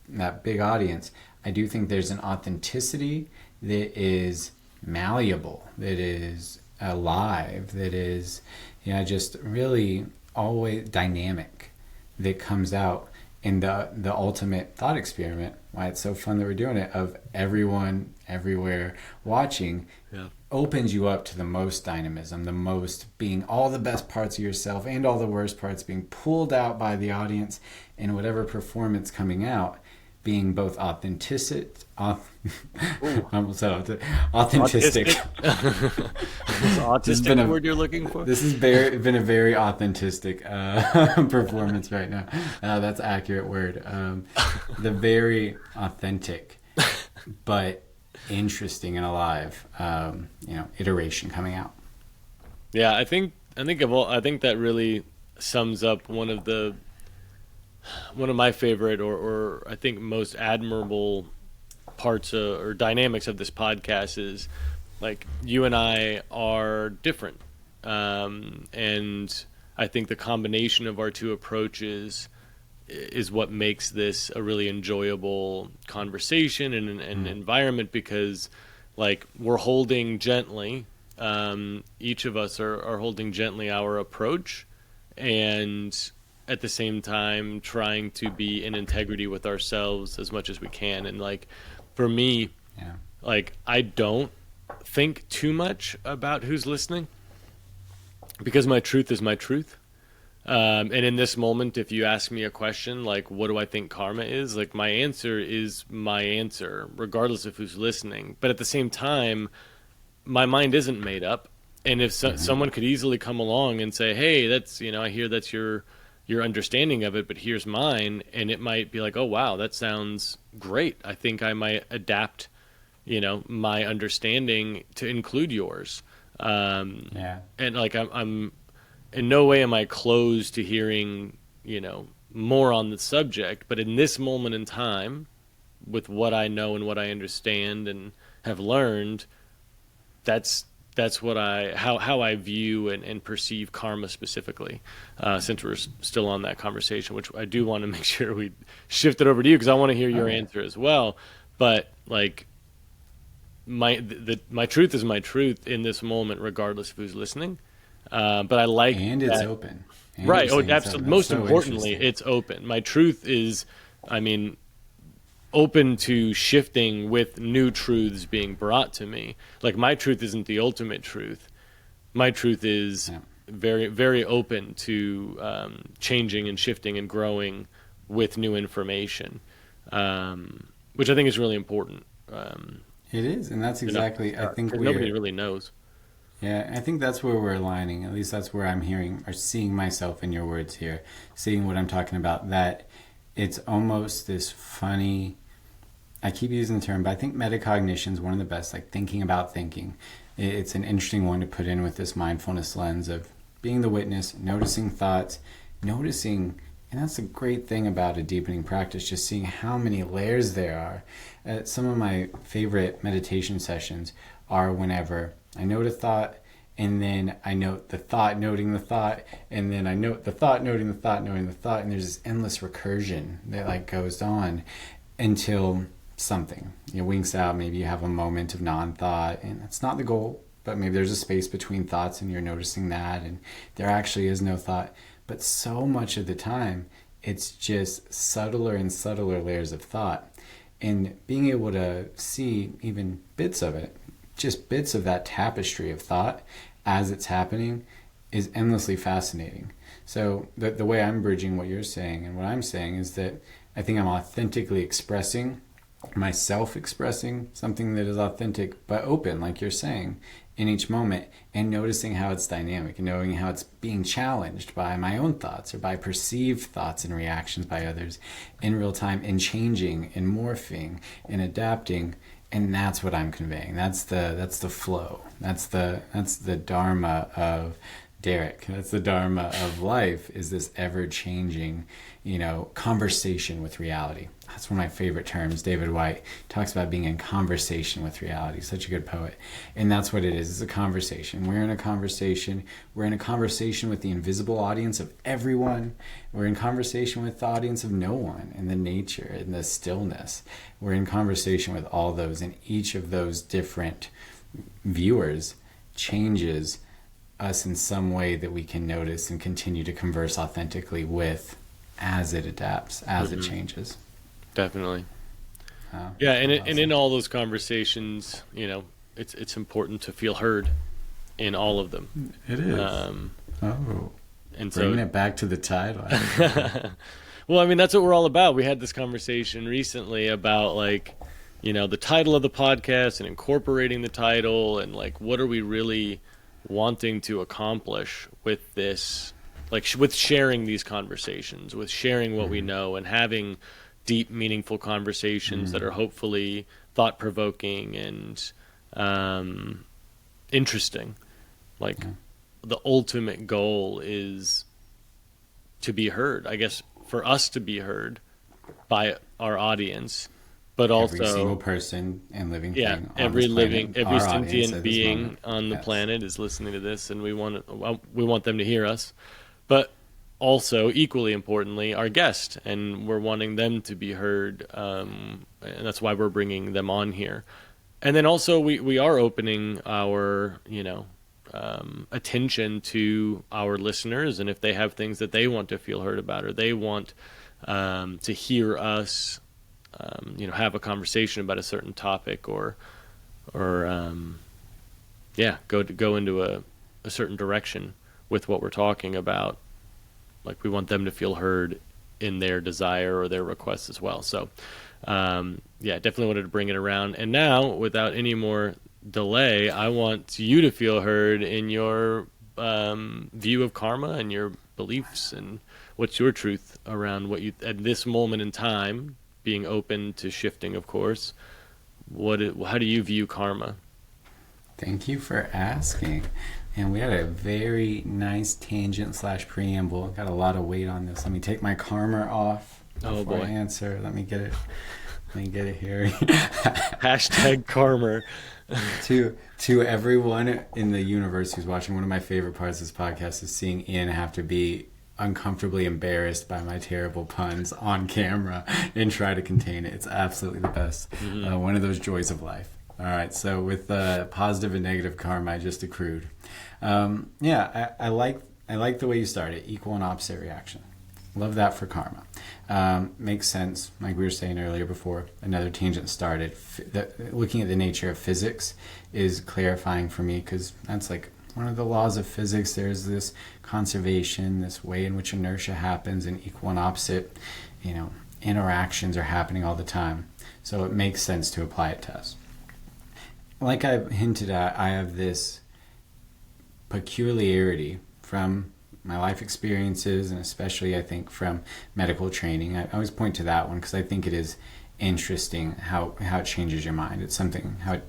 Speaker 1: that big audience, I do think there's an authenticity that is malleable, that is alive, that is, just really always dynamic, that comes out in the ultimate thought experiment. Why it's so fun that we're doing it, of everyone everywhere watching. Yeah. Opens you up to the most dynamism, the most being all the best parts of yourself and all the worst parts being pulled out by the audience, and whatever performance coming out being both authentic. Authentic.
Speaker 2: Autistic word you're looking for?
Speaker 1: This has been a very authentic performance right now. That's an accurate word. The very authentic, but interesting and alive, iteration coming out.
Speaker 2: Yeah, I think that really sums up one of my favorite or I think most admirable parts or dynamics of this podcast is, like, you and I are different, and I think the combination of our two approaches is what makes this a really enjoyable conversation and an environment, because, like, we're holding gently, each of us are holding gently our approach, and at the same time trying to be in integrity with ourselves as much as we can. And, like, for me, like, I don't think too much about who's listening, because my truth is my truth. And in this moment, if you ask me a question like, what do I think karma is? Like, my answer is my answer, regardless of who's listening. But at the same time, my mind isn't made up. And if someone could easily come along and say, hey, that's, I hear that's your understanding of it, but here's mine. And it might be like, oh, wow, that sounds great. I think I might adapt, my understanding to include yours. And, like, I'm in no way am I closed to hearing, more on the subject. But in this moment in time, with what I know and what I understand and have learned, that's what how I view and perceive karma specifically. Since we're still on that conversation, which I do want to make sure we shift it over to you, because I want to hear your answer as well. But, like, my truth is my truth in this moment, regardless of who's listening. But I like
Speaker 1: and it's open.
Speaker 2: Right. Oh, absolutely. Most importantly, it's open. My truth is I mean, open to shifting with new truths being brought to me. Like, my truth isn't the ultimate truth. My truth is very, very open to changing and shifting and growing with new information, which I think is really important.
Speaker 1: It is, and that's exactly, I think
Speaker 2: nobody really knows.
Speaker 1: Yeah, I think that's where we're aligning. At least that's where I'm hearing or seeing myself in your words here, seeing what I'm talking about, that it's almost this funny, I keep using the term, but I think metacognition is one of the best, like thinking about thinking. It's an interesting one to put in with this mindfulness lens of being the witness, noticing thoughts, noticing, and that's a great thing about a deepening practice, just seeing how many layers there are. Some of my favorite meditation sessions are whenever I note a thought, and then I note the thought, noting the thought, and then I note the thought, noting the thought, noting the thought, and there's this endless recursion that like goes on until something winks out. Maybe you have a moment of non-thought, and that's not the goal, but maybe there's a space between thoughts and you're noticing that, and there actually is no thought. But so much of the time, it's just subtler and subtler layers of thought. And being able to see even bits of it, just bits of that tapestry of thought as it's happening, is endlessly fascinating. So the way I'm bridging what you're saying and what I'm saying is that I think I'm authentically expressing myself, expressing something that is authentic but open, like you're saying, in each moment, and noticing how it's dynamic and knowing how it's being challenged by my own thoughts or by perceived thoughts and reactions by others in real time, and changing and morphing and adapting. And that's what I'm conveying. That's the flow. That's the dharma of Derrick. That's the dharma of life, is this ever-changing, conversation with reality. That's one of my favorite terms. David White talks about being in conversation with reality. Such a good poet. And that's what it is. It's a conversation. We're in a conversation. We're in a conversation with the invisible audience of everyone. We're in conversation with the audience of no one, and the nature and the stillness. We're in conversation with all those, and each of those different viewers changes us in some way that we can notice and continue to converse authentically with as it adapts, as it changes.
Speaker 2: Definitely. Yeah, and awesome. And in all those conversations, it's important to feel heard in all of them.
Speaker 1: It is. And bringing it back to the title.
Speaker 2: Well, I mean, that's what we're all about. We had this conversation recently about the title of the podcast and incorporating the title, and what are we really wanting to accomplish with this, with sharing these conversations, with sharing what we know, and having deep, meaningful conversations that are hopefully thought-provoking and interesting. The ultimate goal is to be heard, I guess, for us to be heard by our audience, but also
Speaker 1: every single person and living thing.
Speaker 2: Every sentient being on the planet is listening to this, and we want them to hear us. But also, equally importantly, our guest, and we're wanting them to be heard, and that's why we're bringing them on here. And then also, we are opening our attention to our listeners, and if they have things that they want to feel heard about, or they want to hear us have a conversation about a certain topic, or go into a certain direction with what we're talking about. We want them to feel heard in their desire or their requests as well. So, definitely wanted to bring it around. And now, without any more delay, I want you to feel heard in your view of karma and your beliefs, and what's your truth around what you, at this moment in time, being open to shifting, of course. How do you view karma?
Speaker 1: Thank you for asking. And we had a very nice tangent / preamble. Got a lot of weight on this. Let me take my karma off before I answer. Let me get it here.
Speaker 2: Hashtag karma.
Speaker 1: To everyone in the universe who's watching, one of my favorite parts of this podcast is seeing Ian have to be uncomfortably embarrassed by my terrible puns on camera and try to contain it. It's absolutely the best. One of those joys of life. All right, so with positive and negative karma I just accrued. I like the way you started, equal and opposite reaction. Love that for karma. Makes sense, like we were saying earlier before another tangent started. Looking at the nature of physics is clarifying for me, because that's like one of the laws of physics. There's this conservation, this way in which inertia happens, and equal and opposite, interactions are happening all the time. So it makes sense to apply it to us. Like I hinted at, I have this peculiarity from my life experiences, and especially I think from medical training. I always point to that one because I think it is interesting how it changes your mind. It's something, how it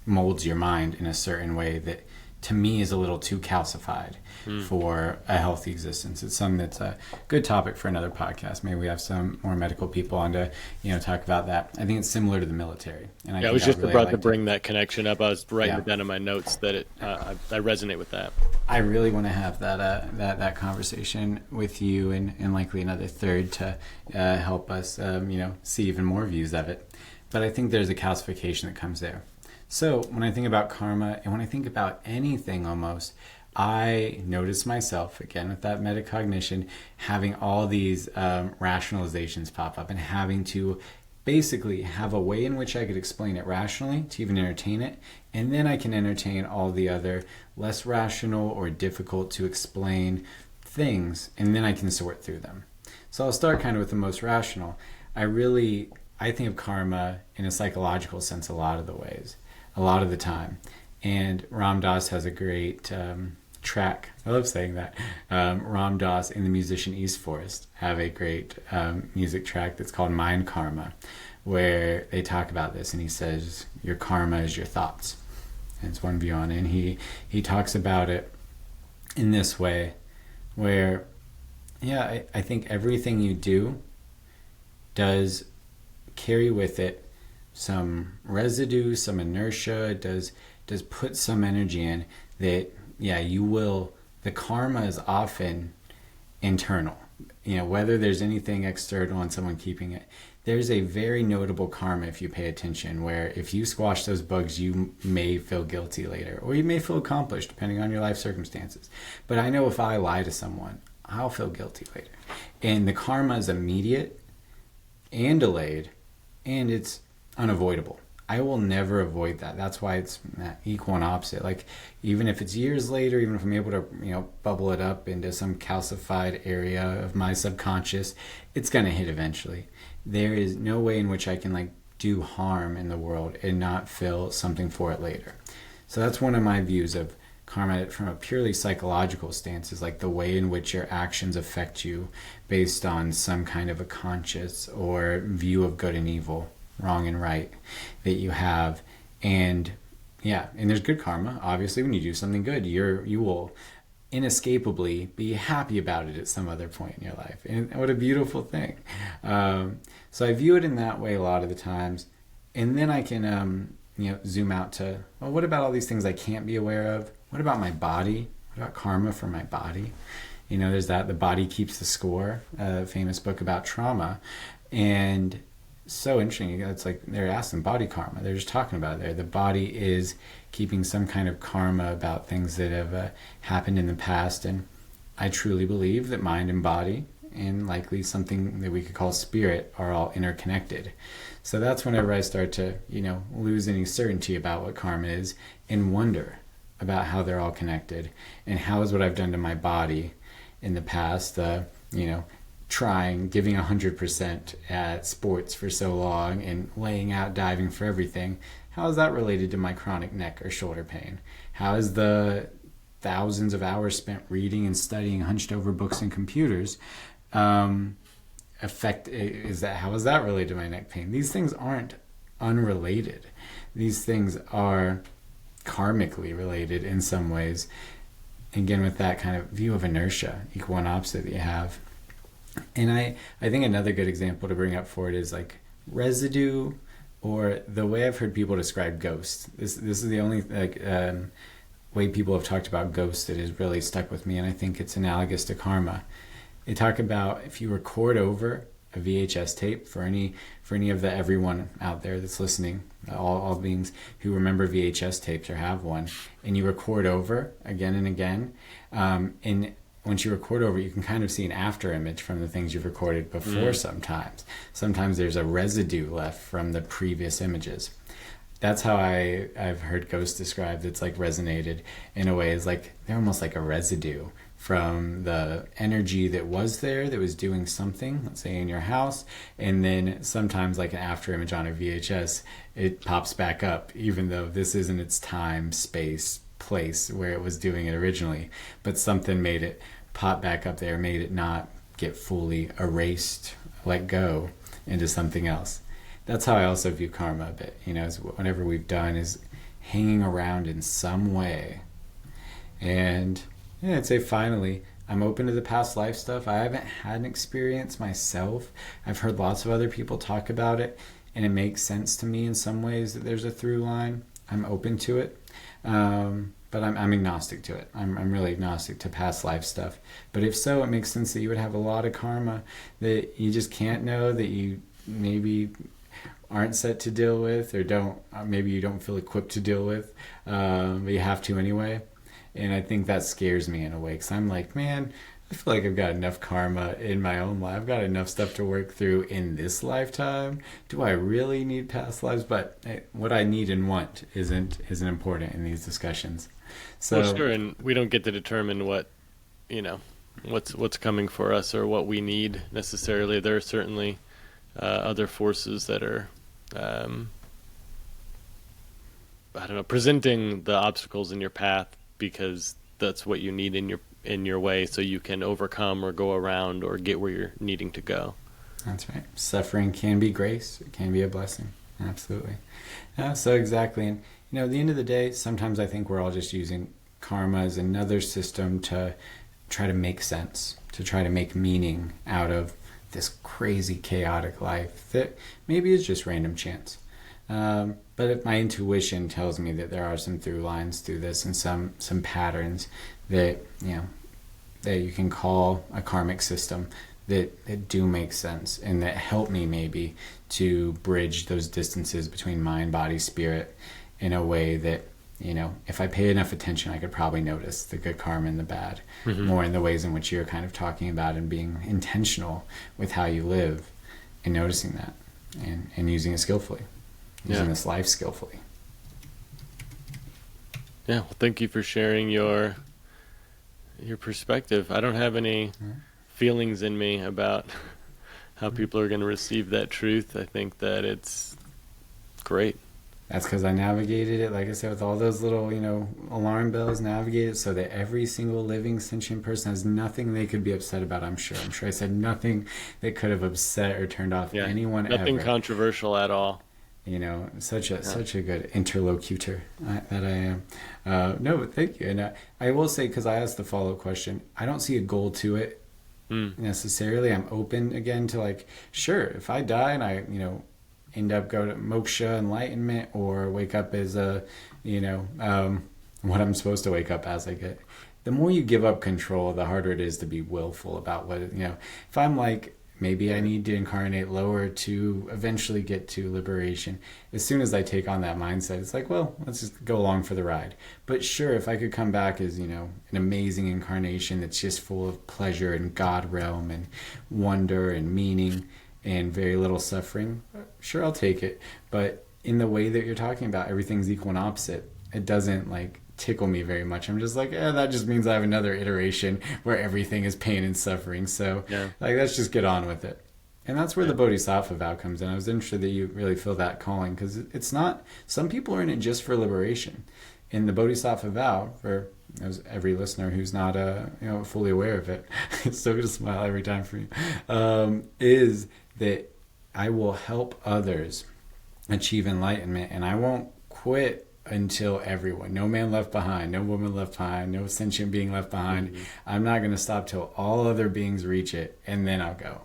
Speaker 1: molds your mind in a certain way that to me is a little too calcified for a healthy existence. It's something that's a good topic for another podcast. Maybe we have some more medical people on to talk about that. I think it's similar to the military. And
Speaker 2: I was just about to bring that connection up. I was writing it down in my notes that I resonate with that. I
Speaker 1: really want to have that conversation with you and likely another third to help us see even more views of it. But I think there's a calcification that comes there. So when I think about karma, and when I think about anything almost, I notice myself, again with that metacognition, having all these rationalizations pop up and having to basically have a way in which I could explain it rationally to even entertain it, and then I can entertain all the other less rational or difficult to explain things, and then I can sort through them. So I'll start kind of with the most rational. I think of karma in a psychological sense a lot of the time. And Ram Dass has a great track. I love saying that. Ram Dass and the musician East Forest have a great music track that's called Mind Karma, where they talk about this, and he says, your karma is your thoughts. And it's one view on it. And he talks about it in this way, where, I think everything you do does carry with it some residue, some inertia. It does put some energy in that, you will, the karma is often internal. Whether there's anything external and someone keeping it, there's a very notable karma if you pay attention, where if you squash those bugs, you may feel guilty later, or you may feel accomplished depending on your life circumstances. But I know if I lie to someone, I'll feel guilty later. And the karma is immediate and delayed, and it's unavoidable. I will never avoid that. That's why it's equal and opposite. Like, even if it's years later, even if I'm able to, bubble it up into some calcified area of my subconscious, it's going to hit eventually. There is no way in which I can do harm in the world and not feel something for it later. So that's one of my views of karma from a purely psychological stance, is like the way in which your actions affect you based on some kind of a conscious or view of good and evil, wrong and right that you have. And there's good karma. Obviously, when you do something good, you will inescapably be happy about it at some other point in your life. And what a beautiful thing. So I view it in that way a lot of the times. And then I can zoom out to, well, what about all these things I can't be aware of? What about my body? What about karma for my body? There's that, The Body Keeps the Score, a famous book about trauma. And so interesting. It's like they're asking body karma. They're just talking about it there. The body is keeping some kind of karma about things that have happened in the past. And I truly believe that mind and body, and likely something that we could call spirit, are all interconnected. So that's whenever I start to, lose any certainty about what karma is and wonder about how they're all connected, and how is what I've done to my body in the past, giving 100% at sports for so long and laying out, diving for everything. How is that related to my chronic neck or shoulder pain? How is the thousands of hours spent reading and studying hunched over books and computers how is that related to my neck pain? These things aren't unrelated. These things are karmically related in some ways. Again, with that kind of view of inertia, equal and opposite that you have. And I think another good example to bring up for it is like residue, or the way I've heard people describe ghosts. This is the only way people have talked about ghosts that has really stuck with me, and I think it's analogous to karma. They talk about if you record over a VHS tape, for any of the everyone out there that's listening, all beings who remember VHS tapes or have one, and you record over again and again, and once you record over, you can kind of see an after image from the things you've recorded before. Sometimes there's a residue left from the previous images. That's how I've heard ghosts described. It's like resonated in a way. It's like they're almost like a residue from the energy that was there, that was doing something, let's say in your house. And then sometimes like an after image on a VHS, it pops back up, even though this isn't its time, space, place where it was doing it originally. But something made it pop back up there, made it not get fully erased, let go into something else. That's how I also view karma a bit. Is whatever we've done is hanging around in some way. And yeah, I'd say finally, I'm open to the past life stuff. I haven't had an experience myself. I've heard lots of other people talk about it, and it makes sense to me in some ways that there's a through line. I'm open to it, but I'm agnostic to it. I'm really agnostic to past life stuff. But if so, it makes sense that you would have a lot of karma that you just can't know, that you maybe aren't set to deal with, or maybe you don't feel equipped to deal with, but you have to anyway. And I think that scares me in a way, because I'm like, man, I feel like I've got enough karma in my own life. I've got enough stuff to work through in this lifetime. Do I really need past lives? But what I need and want isn't important in these discussions. So,
Speaker 2: well, sure, and we don't get to determine what's coming for us or what we need necessarily. There are certainly other forces that are, presenting the obstacles in your path, because that's what you need in your way, so you can overcome or go around or get where you're needing to go.
Speaker 1: That's right. Suffering can be grace. It can be a blessing. Absolutely. So exactly. And at the end of the day, sometimes I think we're all just using karma as another system to try to make sense, to try to make meaning out of this crazy, chaotic life that maybe is just random chance. But if my intuition tells me that there are some through lines through this, and some patterns that that you can call a karmic system that do make sense, and that help me maybe to bridge those distances between mind, body, spirit in a way that, if I pay enough attention, I could probably notice the good karma and the bad, more in the ways in which you're kind of talking about, and being intentional with how you live and noticing that and using it skillfully. Using this life skillfully.
Speaker 2: Yeah, well, thank you for sharing your perspective. I don't have any feelings in me about how people are going to receive that truth. I think that it's great.
Speaker 1: That's because I navigated it, like I said, with all those little, alarm bells, navigated so that every single living sentient person has nothing they could be upset about, I'm sure. I said nothing that could have upset or turned off anyone ever.
Speaker 2: Nothing controversial at all.
Speaker 1: Such a good interlocutor that I am. No, but thank you. And I will say, because I asked the follow-up question, I don't see a goal to it necessarily. I'm open again to sure, if I die and I, end up go to moksha, enlightenment, or wake up as a, what I'm supposed to wake up as, the more you give up control, the harder it is to be willful about what, if I'm like, maybe I need to incarnate lower to eventually get to liberation. As soon as I take on that mindset, it's like, well, let's just go along for the ride. But sure, if I could come back as, an amazing incarnation that's just full of pleasure and God realm and wonder and meaning and very little suffering, sure, I'll take it. But in the way that you're talking about, everything's equal and opposite. It doesn't tickle me very much. I'm just that just means I have another iteration where everything is pain and suffering. So let's just get on with it. And that's where the Bodhisattva vow comes in. I was interested that you really feel that calling, because it's not, some people are in it just for liberation. In the Bodhisattva vow, for every listener who's not fully aware of it, it's so good to smile every time for you, is that I will help others achieve enlightenment, and I won't quit until everyone, no man left behind, no woman left behind, no sentient being left behind. I'm not going to stop till all other beings reach it, and then I'll go.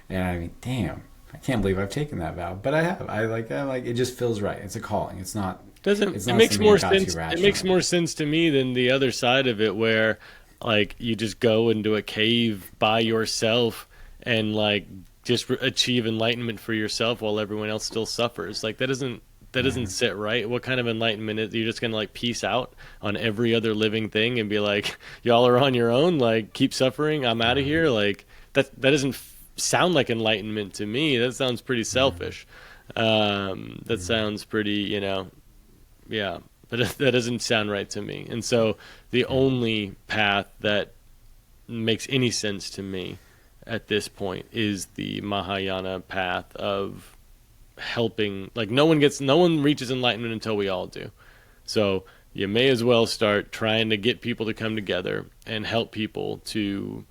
Speaker 1: And I mean, damn, I can't believe I've taken that vow, but I have. I'm like, it just feels right. It's a calling. It's not. It makes more sense.
Speaker 2: It makes more sense to me than the other side of it, where you just go into a cave by yourself and just achieve enlightenment for yourself while everyone else still suffers. That doesn't sit right. What kind of enlightenment is, you're just gonna like peace out on every other living thing and be like, y'all are on your own, like keep suffering, I'm out of here? Like that doesn't sound like enlightenment to me. That sounds pretty selfish. That sounds pretty, yeah, but that doesn't sound right to me. And so the only path that makes any sense to me at this point is the Mahayana path of helping. Like no one reaches enlightenment until we all do. So you may as well start trying to get people to come together and help people to,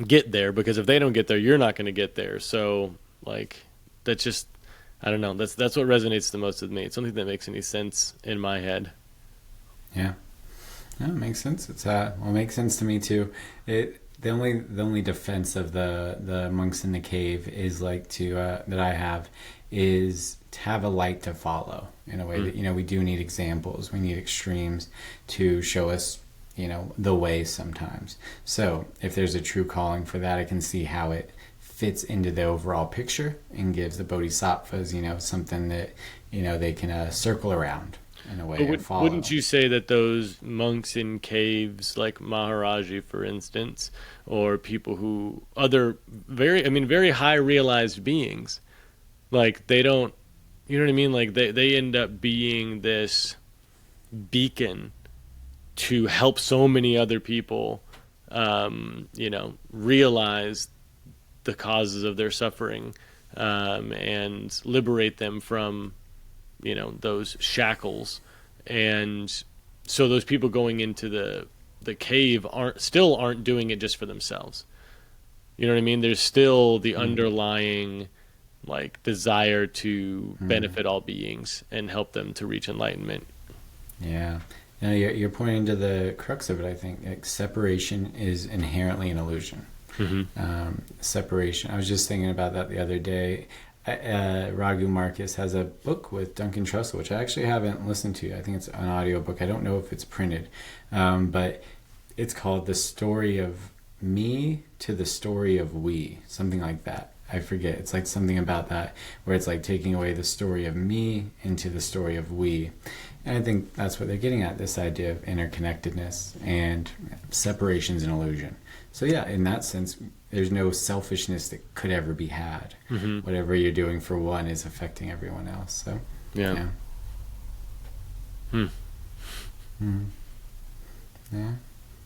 Speaker 2: get there, because if they don't get there, you're not going to get there. So like, that's just, I don't know. That's what resonates the most with me. It's something that makes any sense in my head.
Speaker 1: Yeah. No, it makes sense. It makes sense to me too. The only defense of the monks in the cave is like that I have is to have a light to follow, in a way that we do need examples, we need extremes to show us the way sometimes. So if there's a true calling for that, I can see how it fits into the overall picture and gives the bodhisattvas something that they can circle around in a way and follow.
Speaker 2: Wouldn't you say that those monks in caves, like Maharaji, for instance, or people who other very high realized beings, like they don't, you know what I mean? Like they end up being this beacon to help so many other people, realize the causes of their suffering, and liberate them from those shackles. And so those people going into the cave aren't doing it just for themselves. You know what I mean? There's still the underlying like desire to benefit all beings and help them to reach enlightenment.
Speaker 1: Yeah. You're pointing to the crux of it, I think. Like, separation is inherently an illusion. Separation. I was just thinking about that the other day. Raghu Marcus has a book with Duncan Trussell, which I actually haven't listened to. I think it's an audiobook. I don't know if it's printed. But it's called The Story of Me to the Story of We. Something like that. I forget. It's like something about that, where it's like taking away the story of me into the story of we. And I think that's what they're getting at, this idea of interconnectedness, and separation's an illusion. So yeah, in that sense, there's no selfishness that could ever be had. Whatever you're doing for one is affecting everyone else. So yeah. Yeah.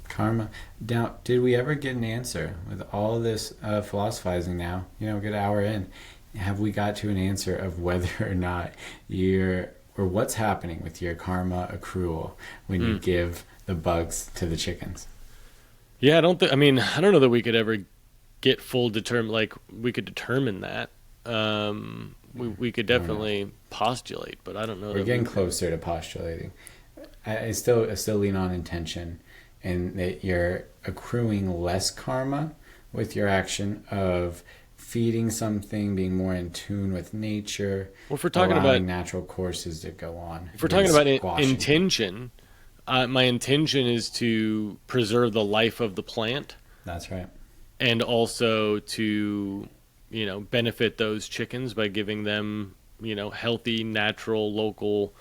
Speaker 1: Karma. Now, did we ever get an answer with all this philosophizing now? A good hour in. Have we got to an answer of whether or not or what's happening with your karma accrual when you give the bugs to the chickens?
Speaker 2: Yeah, I don't know that we could ever get we could determine that. We could definitely postulate, but I don't know.
Speaker 1: We're getting closer to postulating. I still lean on intention, and that you're accruing less karma with your action of feeding something, being more in tune with nature.
Speaker 2: Well, if we're talking about
Speaker 1: natural courses that go on.
Speaker 2: If we're talking about intention, my intention is to preserve the life of the plant.
Speaker 1: That's right.
Speaker 2: And also to, benefit those chickens by giving them, healthy, natural, local,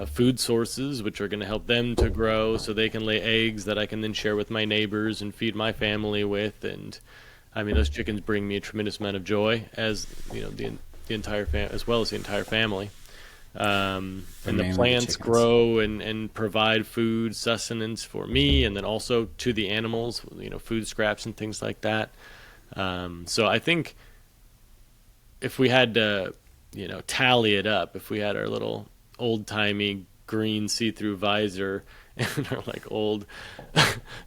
Speaker 2: food sources, which are going to help them to grow so they can lay eggs that I can then share with my neighbors and feed my family with. And those chickens bring me a tremendous amount of joy, as the entire as well as the entire family. And the plants grow and provide food sustenance for me, and then also to the animals, food scraps and things like that. So I think if we had to, tally it up, if we had our little old-timey green see-through visor and our like old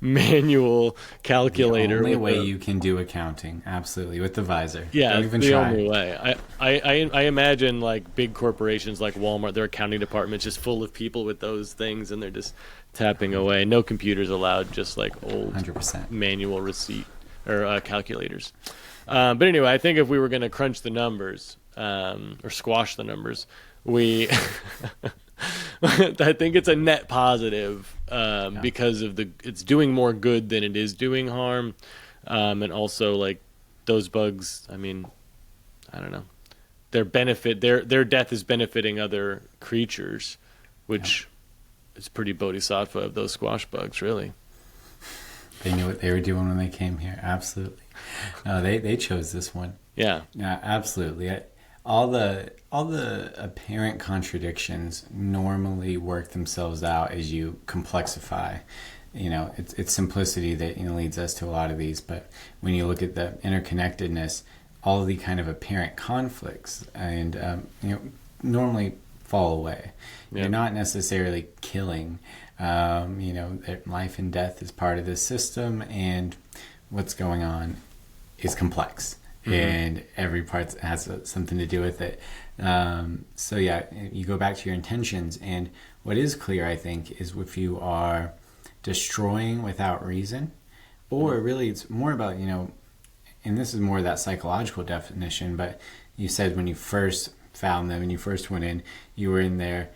Speaker 2: manual calculator.
Speaker 1: The only way you can do accounting, absolutely, with the visor.
Speaker 2: Yeah,
Speaker 1: don't even
Speaker 2: the
Speaker 1: try.
Speaker 2: only way. I imagine like big corporations like Walmart, their accounting department's just full of people with those things, and they're just tapping away. No computers allowed, just like old
Speaker 1: 100%
Speaker 2: manual receipt or calculators. But anyway, I think if we were going to crunch the numbers or squash the numbers, we I think it's a net positive because of it's doing more good than it is doing harm, and also like those bugs. I don't know. their death is benefiting other creatures, which is pretty bodhisattva of those squash bugs, really.
Speaker 1: They knew what they were doing when they came here. Absolutely. No, they chose this one.
Speaker 2: Yeah.
Speaker 1: Yeah, absolutely. All the apparent contradictions normally work themselves out as you complexify. It's simplicity that leads us to a lot of these. But when you look at the interconnectedness, all of the kind of apparent conflicts and normally fall away.
Speaker 2: Yeah.
Speaker 1: You're not necessarily killing. That life and death is part of this system, and what's going on is complex, and every part has something to do with it. So yeah, you go back to your intentions, and what is clear, I think, is if you are destroying without reason, or really it's more about, and this is more that psychological definition, but you said when you first found them and you first went in, you were in there,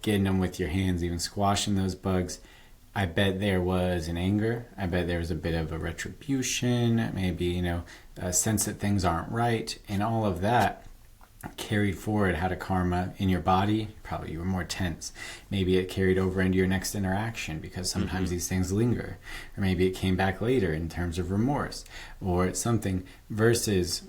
Speaker 1: getting them with your hands, even squashing those bugs. I bet there was an anger. I bet there was a bit of a retribution, maybe, a sense that things aren't right. And all of that carried forward, had a karma in your body. Probably you were more tense. Maybe it carried over into your next interaction because sometimes these things linger. Or maybe it came back later in terms of remorse or something versus,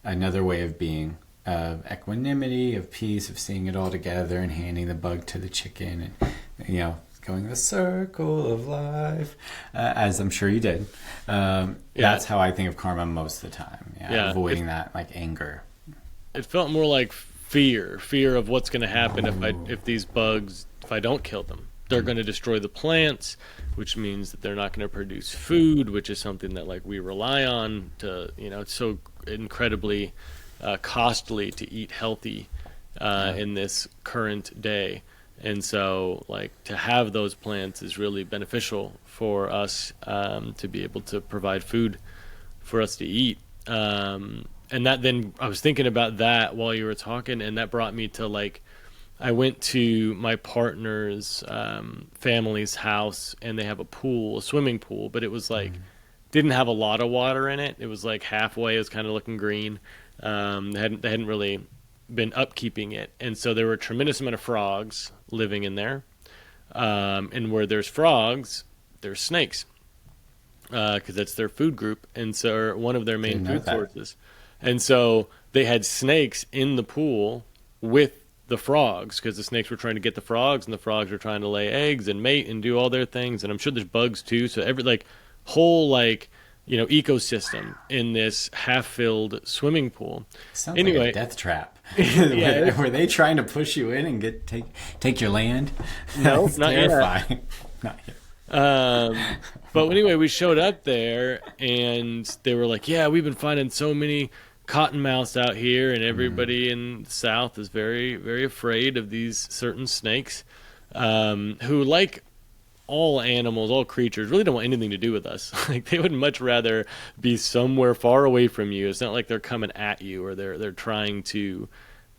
Speaker 1: another way of being, of equanimity, of peace, of seeing it all together and handing the bug to the chicken and, going the circle of life, as I'm sure you did. That's how I think of karma most of the time. Avoiding that like anger.
Speaker 2: It felt more like fear of what's going to happen if I don't kill them. They're going to destroy the plants, which means that they're not going to produce food, which is something that like we rely on to, it's so incredibly costly to eat healthy in this current day. And so like to have those plants is really beneficial for us to be able to provide food for us to eat. And that then I was thinking about that while you were talking, and that brought me to like, I went to my partner's family's house, and they have a swimming pool, but it was like, didn't have a lot of water in it. It was like halfway, it was kind of looking green. They hadn't really been upkeeping it. And so there were a tremendous amount of frogs living in there. And where there's frogs, there's snakes, because that's their food group. And so one of their main food sources. And so they had snakes in the pool with the frogs, because the snakes were trying to get the frogs, and the frogs were trying to lay eggs and mate and do all their things. And I'm sure there's bugs too. So every whole ecosystem in this half-filled swimming pool.
Speaker 1: Sounds like a death trap. Were they trying to push you in and take your land?
Speaker 2: No, not
Speaker 1: terrifying.
Speaker 2: Yet.
Speaker 1: Not yet.
Speaker 2: But anyway, we showed up there, and they were like, "Yeah, we've been finding so many cottonmouths out here, and everybody in the South is very, very afraid of these certain snakes, who, like all animals, all creatures, really don't want anything to do with us. Like they would much rather be somewhere far away from you. It's not like they're coming at you or they're trying to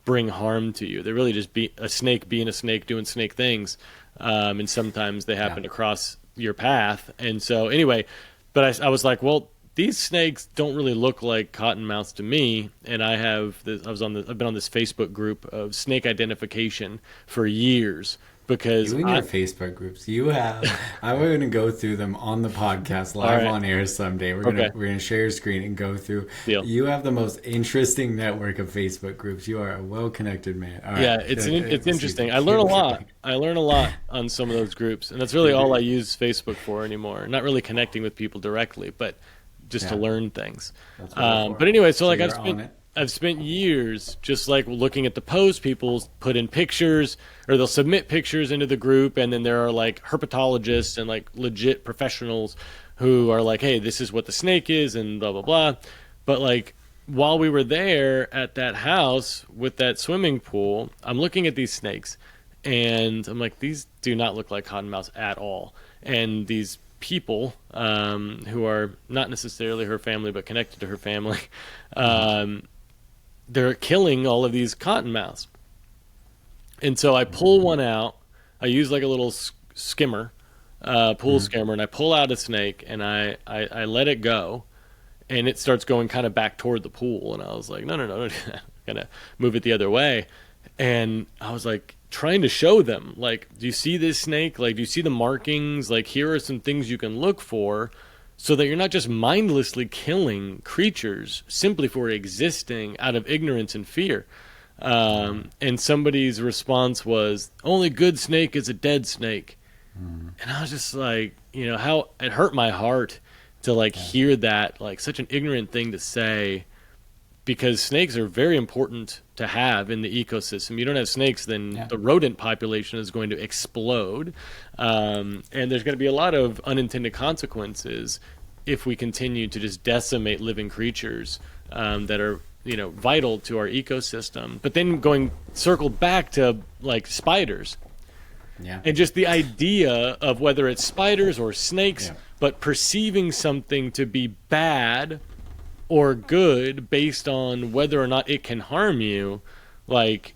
Speaker 2: bring harm to you. They're really just being a snake, doing snake things, and sometimes they happen to cross your path. And so anyway, but I was like, well, these snakes don't really look like cottonmouths to me. And I've been on this Facebook group of snake identification for years. Because
Speaker 1: you and your Facebook groups, you have. I'm going to go through them on the podcast live on air someday. We're gonna share your screen and go through.
Speaker 2: Deal.
Speaker 1: You have the most interesting network of Facebook groups. You are a well-connected man. All right.
Speaker 2: It's interesting. I learn a lot. I learn a lot on some of those groups, and that's really all I use Facebook for anymore. Not really connecting with people directly, but just to learn things. But anyway, so like I've spent years just like looking at the posts. People put in pictures, or they'll submit pictures into the group, and then there are like herpetologists and like legit professionals who are like, hey, this is what the snake is and blah, blah, blah. But like while we were there at that house with that swimming pool, I'm looking at these snakes, and I'm like, these do not look like cottonmouths at all. And these people who are not necessarily her family but connected to her family, they're killing all of these cottonmouths. And so I pull one out. I use like a little skimmer, pool skimmer, and I pull out a snake, and I let it go, and it starts going kind of back toward the pool. And I was like, no, kind of move it the other way. And I was like trying to show them, like, do you see this snake? Like, do you see the markings? Like, here are some things you can look for, so that you're not just mindlessly killing creatures simply for existing out of ignorance and fear. And somebody's response was, only good snake is a dead snake. And I was just like, you know, how it hurt my heart to like hear that, like such an ignorant thing to say, because snakes are very important to have in the ecosystem. You don't have snakes, then the rodent population is going to explode. And there's going to be a lot of unintended consequences if we continue to just decimate living creatures that are, you know, vital to our ecosystem. But then circled back to like spiders. Yeah. And just the idea of whether it's spiders or snakes, but perceiving something to be bad or good based on whether or not it can harm you, like,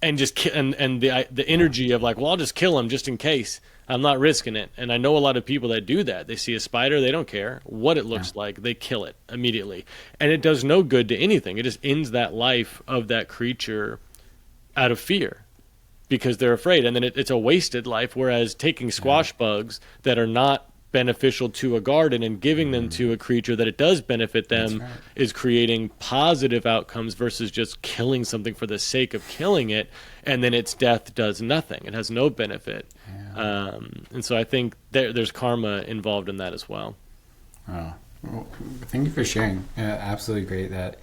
Speaker 2: and just and the energy of like, well, I'll just kill him just in case. I'm not risking it. And I know a lot of people that do that. They see a spider, they don't care what it looks like, they kill it immediately. And it does no good to anything. It just ends that life of that creature out of fear because they're afraid. And then it's a wasted life, whereas taking squash bugs that are not beneficial to a garden and giving them to a creature that it does benefit them is creating positive outcomes versus just killing something for the sake of killing it, and then its death does nothing. It has no benefit. And so I think there's karma involved in that as well.
Speaker 1: Oh, well, thank you for sharing. Absolutely great. That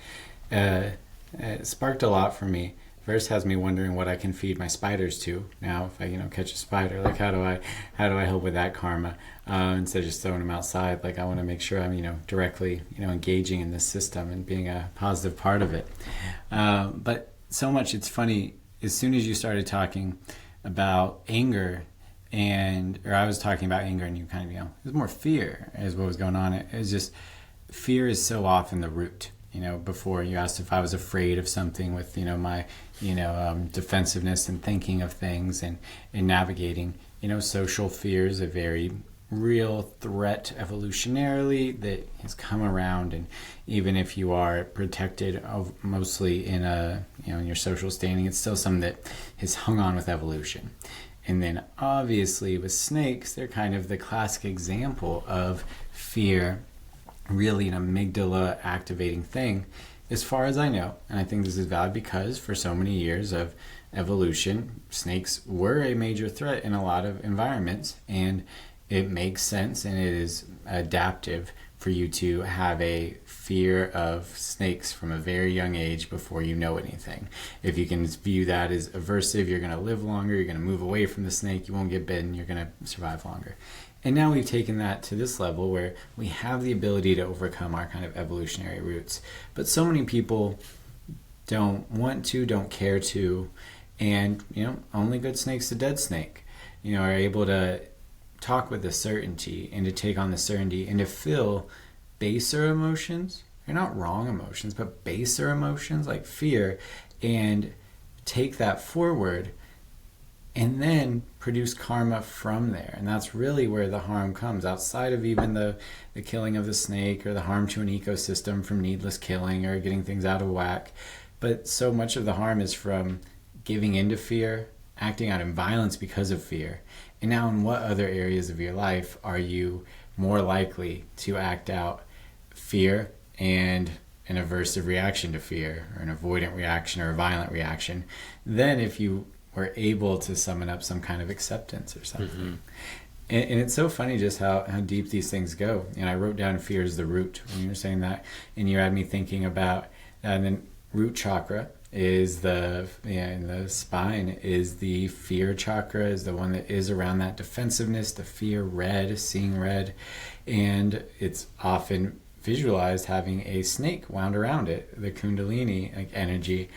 Speaker 1: it sparked a lot for me. First has me wondering what I can feed my spiders to. Now, if I catch a spider, like how do I help with that karma instead of just throwing them outside? Like I want to make sure I'm directly engaging in this system and being a positive part of it. But so much, it's funny. As soon as you started talking about anger, or I was talking about anger, and you kind of it was more fear is what was going on. It was just fear is so often the root. Before you asked if I was afraid of something with, my, defensiveness and thinking of things and navigating, social fear is a very real threat evolutionarily that has come around. And even if you are protected mostly in in your social standing, it's still something that has hung on with evolution. And then obviously with snakes, they're kind of the classic example of fear, really an amygdala activating thing, as far as I know. And I think this is valid because for so many years of evolution, snakes were a major threat in a lot of environments, and it makes sense and it is adaptive for you to have a fear of snakes from a very young age before you know anything. If you can view that as aversive, you're going to live longer, you're going to move away from the snake, you won't get bitten, you're going to survive longer. And now we've taken that to this level where we have the ability to overcome our kind of evolutionary roots. But so many people don't want to, don't care to, and, only good snake's a dead snake, are able to talk with a certainty and to take on the certainty and to feel baser emotions. They're not wrong emotions, but baser emotions like fear, and take that forward and then produce karma from there. And that's really where the harm comes, outside of even the killing of the snake or the harm to an ecosystem from needless killing or getting things out of whack. But so much of the harm is from giving into fear, acting out in violence because of fear. And now in what other areas of your life are you more likely to act out fear and an aversive reaction to fear, or an avoidant reaction or a violent reaction, than if you were able to summon up some kind of acceptance or something. Mm-hmm. And it's so funny just how deep these things go. And I wrote down fear is the root when you were saying that, and you had me thinking about and then root chakra is in the spine is the fear chakra, is the one that is around that defensiveness, the fear, seeing red, and it's often visualized having a snake wound around it, the kundalini energy.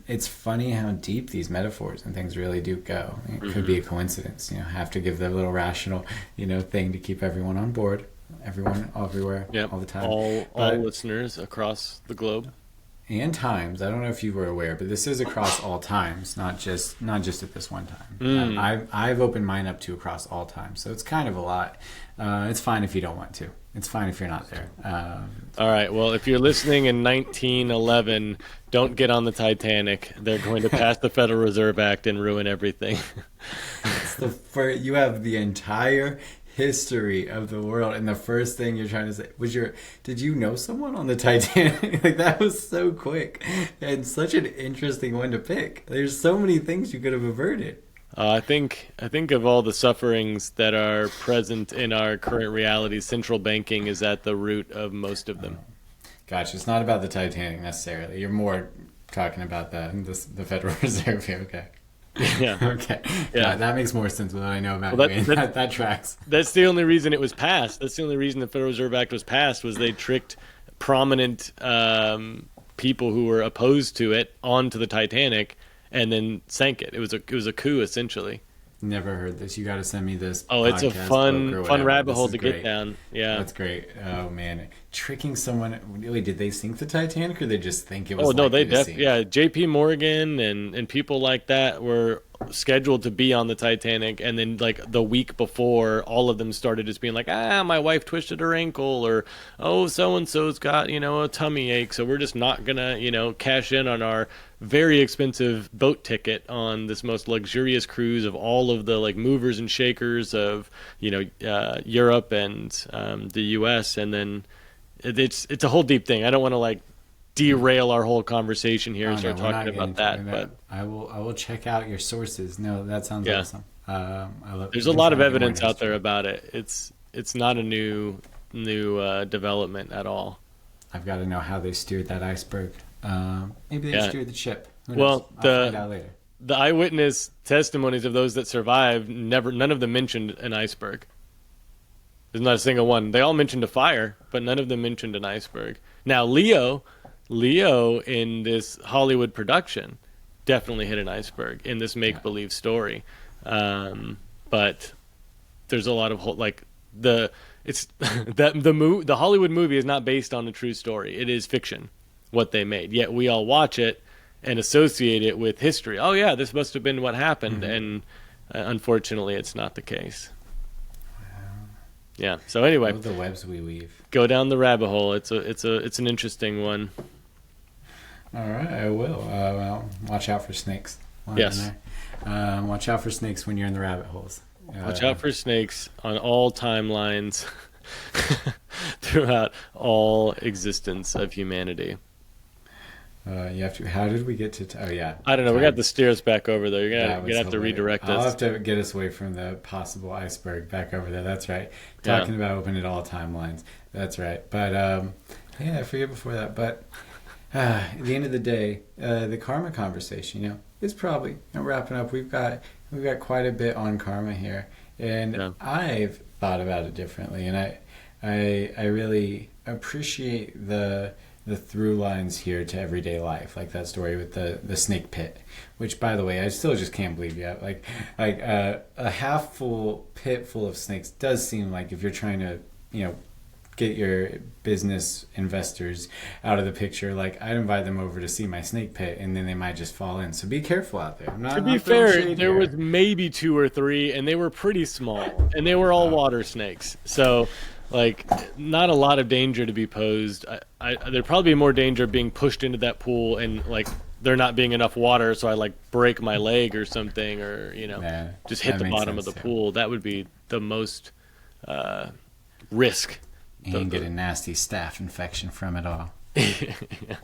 Speaker 1: It's funny how deep these metaphors and things really do go. It could be a coincidence, have to give the little rational, thing to keep everyone on board, everyone, everywhere, all the time.
Speaker 2: All listeners across the globe.
Speaker 1: And times. I don't know if you were aware, but this is across all times, not just at this one time. I've opened mine up to across all times, so it's kind of a lot. It's fine if you don't want to. It's fine if you're not there.
Speaker 2: All right. Well, if you're listening in 1911, don't get on the Titanic. They're going to pass the Federal Reserve Act and ruin everything.
Speaker 1: You have the entire history of the world, and the first thing you're trying to say was did you know someone on the Titanic? Like, that was so quick and such an interesting one to pick. There's so many things you could have averted.
Speaker 2: I think of all the sufferings that are present in our current reality, central banking is at the root of most of them.
Speaker 1: Gotcha. It's not about the Titanic necessarily. You're more talking about the Federal Reserve here. Okay.
Speaker 2: Yeah.
Speaker 1: Okay.
Speaker 2: Yeah.
Speaker 1: That makes more sense with what I know about
Speaker 2: Well,
Speaker 1: you. That tracks.
Speaker 2: That's the only reason it was passed. That's the only reason the Federal Reserve Act was passed, was they tricked prominent people who were opposed to it onto the Titanic and then sank it. It was a coup, essentially.
Speaker 1: Never heard this. You got to send me this.
Speaker 2: Oh, it's a fun rabbit hole to
Speaker 1: great.
Speaker 2: get down. Yeah,
Speaker 1: that's great. Oh man, tricking someone. Really, did they sink the Titanic, or they just think it was?
Speaker 2: Oh no, they
Speaker 1: definitely.
Speaker 2: Yeah, J.P. Morgan and people like that were scheduled to be on the Titanic, and then like the week before, all of them started just being like, my wife twisted her ankle, or so and so's got a tummy ache, so we're just not gonna cash in on our very expensive boat ticket on this most luxurious cruise of all of the like movers and shakers of Europe and the U.S. And then it's a whole deep thing. I don't want to like derail our whole conversation here and start talking about that. But
Speaker 1: I will check out your sources. No, that sounds awesome.
Speaker 2: There's a lot of evidence out there about it. It's not a new development at all.
Speaker 1: I've got to know how they steered that iceberg. Maybe they steered the ship.
Speaker 2: Well,
Speaker 1: I'll find out later.
Speaker 2: The eyewitness testimonies of those that survived, none of them mentioned an iceberg. There's not a single one. They all mentioned a fire, but none of them mentioned an iceberg. Now, Leo in this Hollywood production definitely hit an iceberg in this make-believe story. But there's a lot of the Hollywood movie is not based on a true story. It is fiction, what they made. Yet we all watch it and associate it with history. Oh yeah, this must have been what happened, and unfortunately, it's not the case. Yeah. So anyway,
Speaker 1: the webs we weave.
Speaker 2: Go down the rabbit hole. It's an interesting one.
Speaker 1: All right, I will. Well, watch out for snakes.
Speaker 2: Yes.
Speaker 1: Watch out for snakes when you're in the rabbit holes.
Speaker 2: Watch out for snakes on all timelines throughout all existence of humanity.
Speaker 1: You have to. How did we get to? Oh yeah.
Speaker 2: I don't know. We're gonna have to steer us back over there. You're gonna have to redirect us.
Speaker 1: I'll have to get us away from the possible iceberg back over there. That's right. Talking about open at all timelines. That's right. But I forget before that. But at the end of the day, the karma conversation, is probably wrapping up. We've got quite a bit on karma here, and I've thought about it differently, and I really appreciate the through lines here to everyday life, like that story with the snake pit, which, by the way, I still just can't believe yet. Like a half full pit full of snakes does seem like, if you're trying to, get your business investors out of the picture, like, I'd invite them over to see my snake pit, and then they might just fall in. So be careful out there.
Speaker 2: To be fair, there was maybe 2 or 3, and they were pretty small, and they were all water snakes. So, not a lot of danger to be posed. There'd probably be more danger of being pushed into that pool and, there not being enough water, so I, break my leg or something, or, just hit the bottom of the pool. That would be the most risk.
Speaker 1: And get a nasty staph infection from it all.
Speaker 2: Yeah,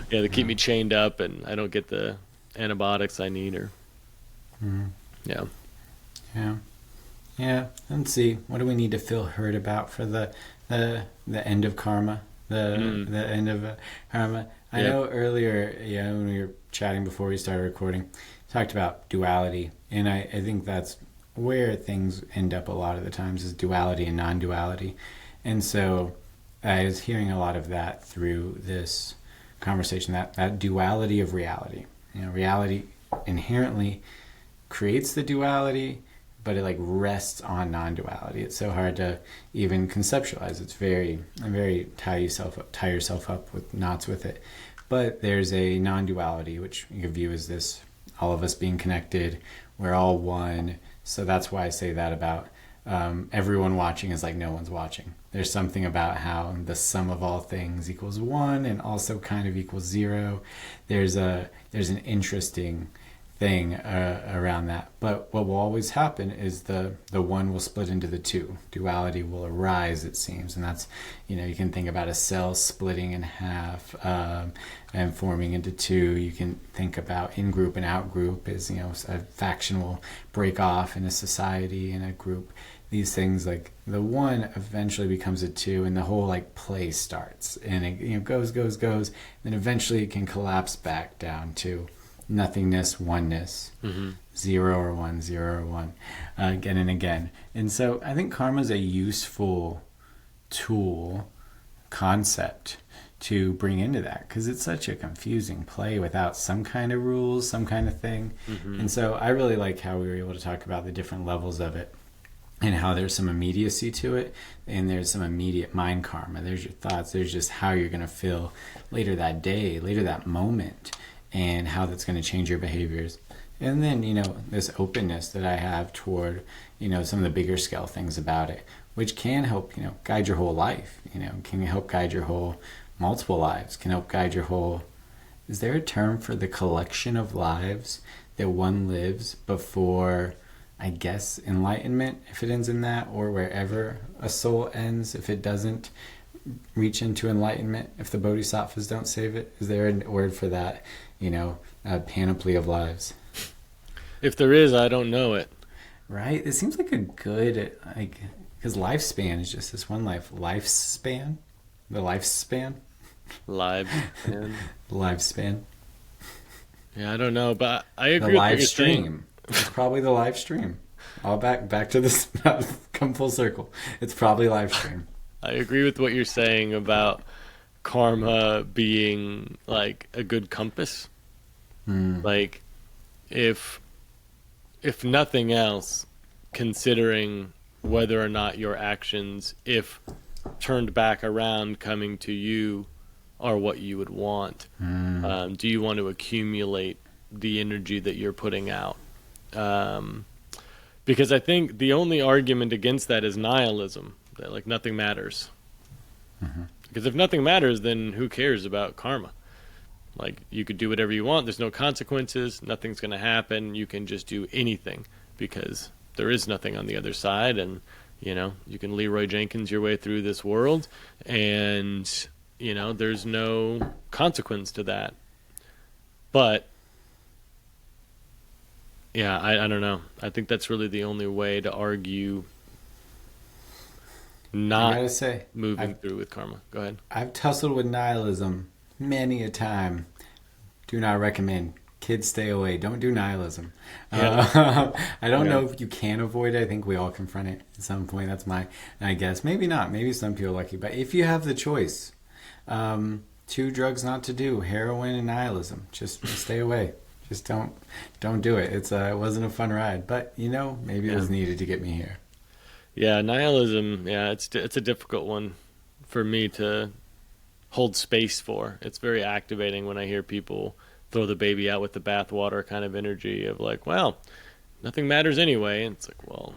Speaker 2: they keep me chained up, and I don't get the antibiotics I need.
Speaker 1: Yeah. Let's see. What do we need to feel hurt about for the end of karma? The end of karma. I know earlier, when we were chatting before we started recording, talked about duality, and I think that's where things end up a lot of the times, is duality and non-duality. And so I was hearing a lot of that through this conversation, that duality of reality. Reality inherently creates the duality, but it rests on non-duality. It's so hard to even conceptualize. It's very tie yourself up with knots with it. But there's a non-duality, which you could view as this, all of us being connected. We're all one. So that's why I say that about everyone watching is like no one's watching. There's something about how the sum of all things equals 1 and also kind of equals 0. There's an interesting thing around that. But what will always happen is the 1 will split into the 2. Duality will arise, it seems. And that's, you can think about a cell splitting in half and forming into 2. You can think about in-group and out-group as, a faction will break off in a society, in a group. These things, like the 1 eventually becomes a 2, and the whole like play starts, and it goes, then eventually it can collapse back down to nothingness, oneness, 0 or 1, 0 or 1, again and again. And so I think karma is a useful tool, concept to bring into that, because it's such a confusing play without some kind of rules, some kind of thing. And so I really like how we were able to talk about the different levels of it, and how there's some immediacy to it, and there's some immediate mind karma. There's your thoughts, there's just how you're going to feel later that day, later that moment, and how that's going to change your behaviors. And then, this openness that I have toward, some of the bigger scale things about it, which can help, guide your whole life, can help guide your whole multiple lives, can help guide your whole, is there a term for the collection of lives that one lives before, I guess, enlightenment, if it ends in that, or wherever a soul ends, if it doesn't reach into enlightenment, if the bodhisattvas don't save it? Is there a word for that, a panoply of lives?
Speaker 2: If there is, I don't know it.
Speaker 1: Right? It seems like a good, because lifespan is just this one life. Lifespan? The lifespan?
Speaker 2: Lifespan.
Speaker 1: Lifespan.
Speaker 2: Yeah, I don't know, but I agree
Speaker 1: The
Speaker 2: with
Speaker 1: live
Speaker 2: what you're saying.
Speaker 1: stream. It's probably the live stream. All back to this, come full circle. It's probably live stream.
Speaker 2: I agree with what you're saying about karma being like a good compass. Like, if nothing else, considering whether or not your actions, if turned back around coming to you, are what you would want. Do you want to accumulate the energy that you're putting out? Because I think the only argument against that is nihilism, that like nothing matters. Because if nothing matters, then who cares about karma? Like, you could do whatever you want, there's no consequences, nothing's going to happen, you can just do anything because there is nothing on the other side, and you can Leroy Jenkins your way through this world, and there's no consequence to that. But yeah, I don't know. I think that's really the only way to argue not
Speaker 1: I gotta say,
Speaker 2: moving through with karma. Go ahead.
Speaker 1: I've tussled with nihilism many a time. Do not recommend. Kids, stay away. Don't do nihilism.
Speaker 2: Yeah.
Speaker 1: I don't know if you can avoid it. I think we all confront it at some point. That's my guess. Maybe not. Maybe some people are lucky. But if you have the choice, 2 drugs not to do: heroin and nihilism. Just stay away. Just don't do it. It wasn't a fun ride, but maybe it was needed to get me here.
Speaker 2: Yeah, nihilism. Yeah, it's a difficult one for me to hold space for. It's very activating when I hear people throw the baby out with the bathwater kind of energy of like, well, nothing matters anyway. And it's like, well,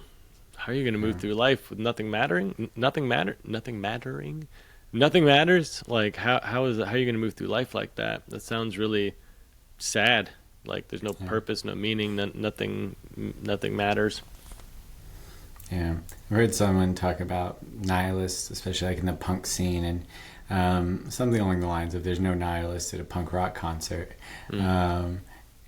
Speaker 2: how are you going to move through life with nothing mattering? Nothing mattering? Nothing matters? Like, how are you going to move through life like that? That sounds really sad. Like, there's no purpose, no meaning, nothing matters.
Speaker 1: Yeah, I heard someone talk about nihilists, especially like in the punk scene, and something along the lines of there's no nihilist at a punk rock concert. And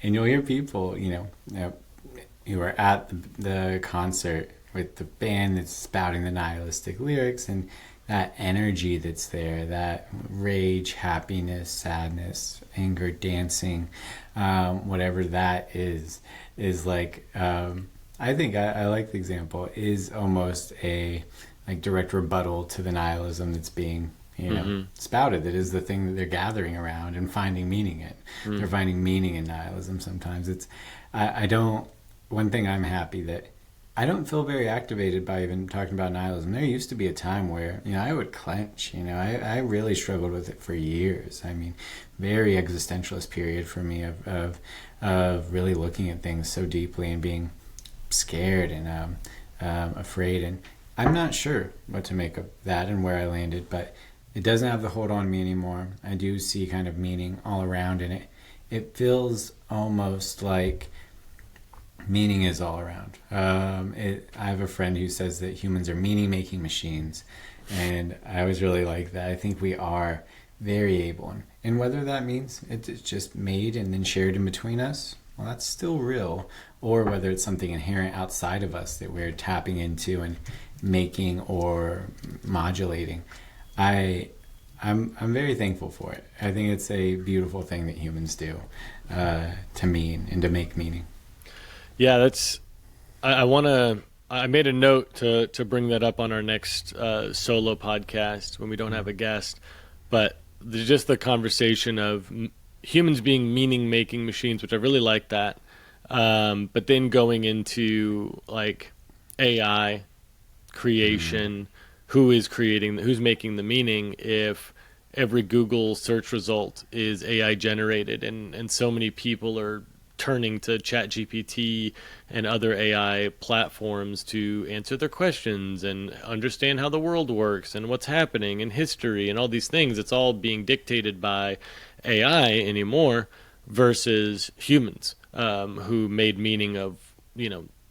Speaker 1: you'll hear people, who are at the concert with the band that's spouting the nihilistic lyrics, and that energy that's there, that rage, happiness, sadness, anger, dancing, whatever that is like, I think I like the example, is almost a like direct rebuttal to the nihilism that's being spouted. That is the thing that they're gathering around and finding meaning in. They're finding meaning in nihilism sometimes. One thing I'm happy that I don't feel very activated by even talking about nihilism. There used to be a time where, I would clench. I really struggled with it for years. I mean, very existentialist period for me of really looking at things so deeply and being scared and afraid. And I'm not sure what to make of that and where I landed, but it doesn't have the hold on me anymore. I do see kind of meaning all around in it. It feels almost like meaning is all around. I have a friend who says that humans are meaning-making machines, and I always really like that. I think we are very able, and whether that means it's just made and then shared in between us, well, that's still real, or whether it's something inherent outside of us that we're tapping into and making or modulating. I'm very thankful for it. I think it's a beautiful thing that humans do, to mean and to make meaning.
Speaker 2: Yeah, that's. I made a note to bring that up on our next solo podcast when we don't have a guest, but just the conversation of humans being meaning-making machines, which I really like that. But then going into like AI creation, who's making the meaning if every Google search result is AI generated, and so many people are turning to ChatGPT and other AI platforms to answer their questions and understand how the world works and what's happening in history and all these things. It's all being dictated by AI anymore versus humans, who made meaning of,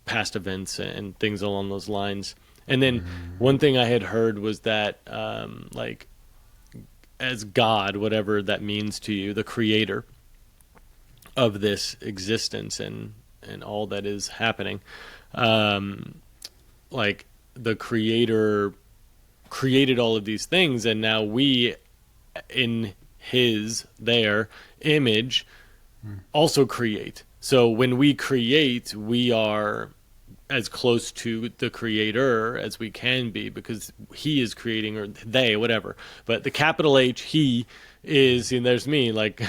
Speaker 2: past events and things along those lines. And then one thing I had heard was that, like, as God, whatever that means to you, the creator of this existence and all that is happening, like the creator created all of these things, and now we, in their image, also create. So when we create, we are as close to the creator as we can be, because he is creating, or they, whatever. But the capital H, he is, and there's me, like,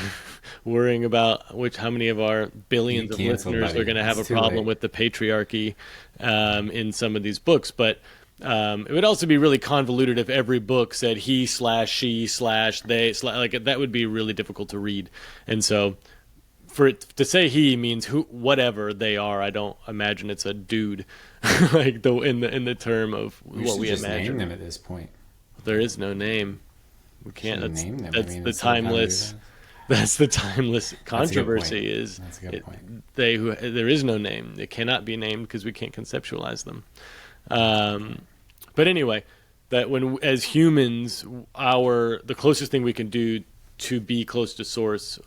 Speaker 2: worrying about how many of our billions of listeners are going to have a problem with the patriarchy in some of these books. But it would also be really convoluted if every book said he / she / they like that would be really difficult to read. And so for it to say he means whatever they are, I don't imagine it's a dude, like in the term of what we imagine.
Speaker 1: Name them at this point.
Speaker 2: There is no name. We can't.
Speaker 1: Name them.
Speaker 2: That's the timeless. That's the timeless controversy.
Speaker 1: That's a good point.
Speaker 2: There is no name. It cannot be named because we can't conceptualize them. But anyway, that as humans, the closest thing we can do to be close to source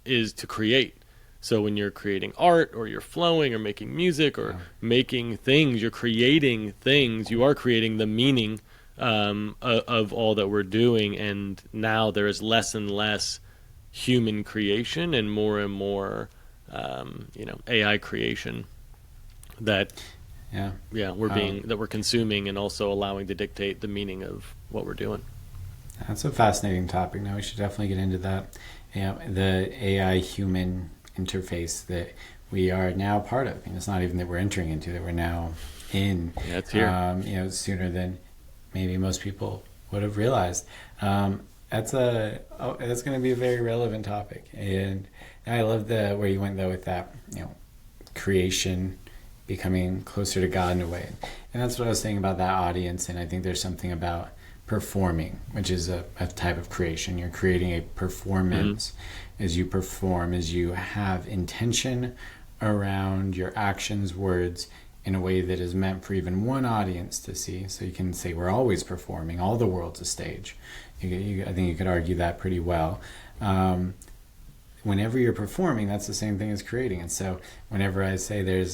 Speaker 2: is to create. So when you're creating art, or you're flowing, or making music, or making things, you're creating things. You are creating the meaning of all that we're doing. And now there is less and less human creation and more AI creation that we're consuming and also allowing to dictate the meaning of what we're doing.
Speaker 1: That's a fascinating topic. Now we should definitely get into that. The AI human interface that we are now part of. It's not even that we're entering into, that we're now in.
Speaker 2: Yeah, it's here.
Speaker 1: Sooner than maybe most people would have realized. That's going to be a very relevant topic, and I love where you went though with that. Creation becoming closer to God in a way, and that's what I was saying about that audience. And I think there's something about performing, which is a type of creation. You're creating a performance. As you perform, as you have intention around your actions, words, in a way that is meant for even one audience to see. So you can say we're always performing. All the world's a stage. I think you could argue that pretty well. Whenever you're performing, that's the same thing as creating. And so whenever I say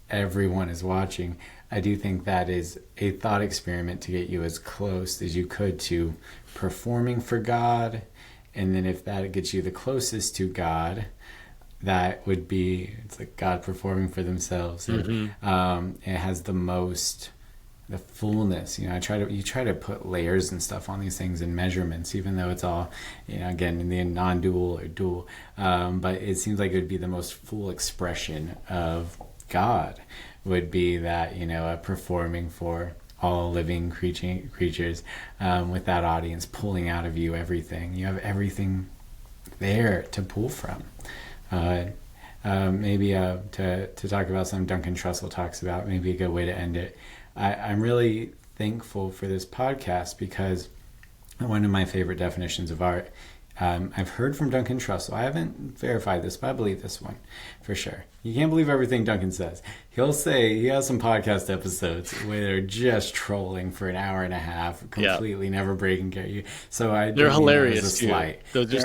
Speaker 1: everyone is watching, I do think that is a thought experiment to get you as close as you could to performing for God. And then if that gets you the closest to God, that would be, it's like God performing for themselves. It has the fullness. You try to put layers and stuff on these things and measurements, even though it's all, again, in the non-dual or dual. But it seems like it would be the most full expression of God would be that, performing for all living creatures, with that audience pulling out of you everything. You have everything there to pull from. maybe to talk about something Duncan Trussell talks about, maybe a good way to end it. I'm really thankful for this podcast because one of my favorite definitions of art, I've heard from Duncan Trussell. I haven't verified this, but I believe this one for sure. You can't believe everything Duncan says. He'll say he has some podcast episodes where they're just trolling for an hour and a half, completely never breaking care. So
Speaker 2: they're hilarious.
Speaker 1: They're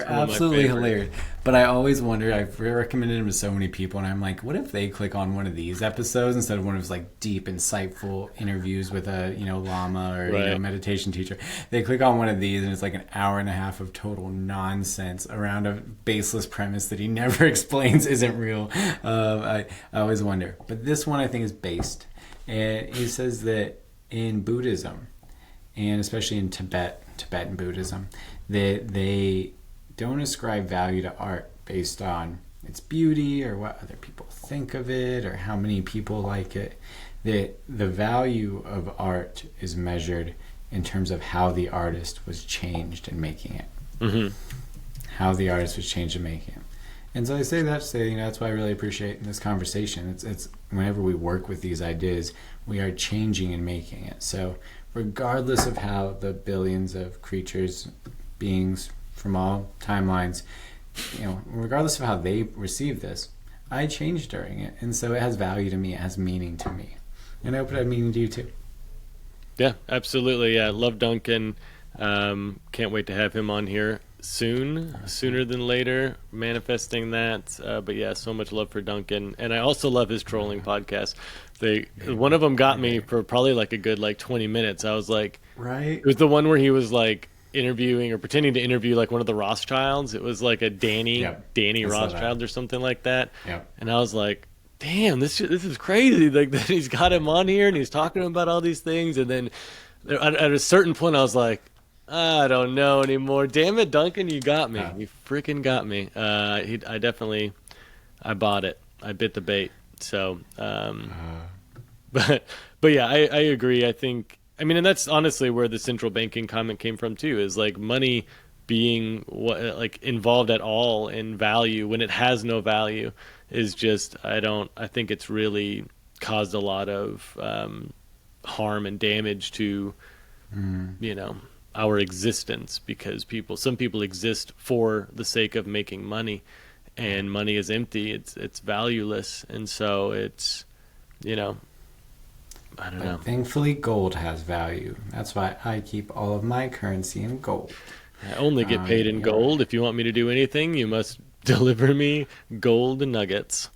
Speaker 1: absolutely hilarious. But I always wonder. I've recommended him to so many people, and I'm like, what if they click on one of these episodes instead of one of his like deep, insightful interviews with a lama or meditation teacher? They click on one of these, and it's like an hour and a half of total nonsense around a baseless premise that he never explains isn't real. I always wonder. But this one I think is based. And he says that in Buddhism, and especially in Tibetan Buddhism, that they don't ascribe value to art based on its beauty or what other people think of it or how many people like it. That the value of art is measured in terms of how the artist was changed in making it.
Speaker 2: Mm-hmm.
Speaker 1: How the artist was changed in making it. And so I say that to say, that's why I really appreciate this conversation. It's whenever we work with these ideas, we are changing and making it. So regardless of how the billions of creatures, beings from all timelines, regardless of how they receive this, I changed during it. And so it has value to me. It has meaning to me. And I hope it had meaning to you too.
Speaker 2: Yeah, absolutely. Yeah, love Duncan. Can't wait to have him on here sooner than later, manifesting that. But yeah, so much love for Duncan, and I also love his trolling podcast. One of them got me for probably like a good 20 minutes. I was like,
Speaker 1: right,
Speaker 2: it was the one where he was like interviewing or pretending to interview like one of the Rothschilds. It was like a Danny Rothschild or something like that.
Speaker 1: Yep.
Speaker 2: And I was like, damn, this is crazy. Like that he's got him on here and he's talking about all these things, and then at a certain point I was like, I don't know anymore. Damn it, Duncan, you got me. You freaking got me. I bought it. I bit the bait. So, but yeah, I agree. And that's honestly where the central banking comment came from too, is like money being involved at all in value when it has no value is just, I think it's really caused a lot of harm and damage to, our existence, because some people exist for the sake of making money, and money is empty. It's valueless. And so it's, I don't know.
Speaker 1: Thankfully, gold has value. That's why I keep all of my currency in gold.
Speaker 2: I only get paid in gold. If you want me to do anything, you must deliver me gold nuggets.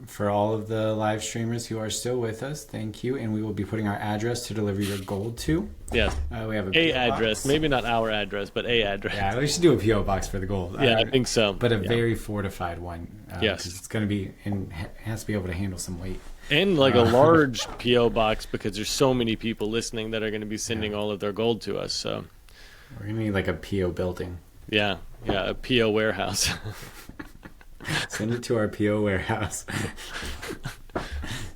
Speaker 1: For all of the live streamers who are still with us, thank you. And we will be putting our address to deliver your gold to.
Speaker 2: Yes.
Speaker 1: We have
Speaker 2: a address. Maybe not our address, but a address.
Speaker 1: Yeah, we should do a P.O. box for the gold.
Speaker 2: Yeah, I think so.
Speaker 1: But a very fortified one.
Speaker 2: Yes.
Speaker 1: Because it's going to be, and it has to be able to handle some weight.
Speaker 2: And like a large P.O. box, because there's so many people listening that are going to be sending all of their gold to us. So
Speaker 1: we're going to need like a P.O. building.
Speaker 2: Yeah, a P.O. warehouse.
Speaker 1: Send it to our P.O. warehouse.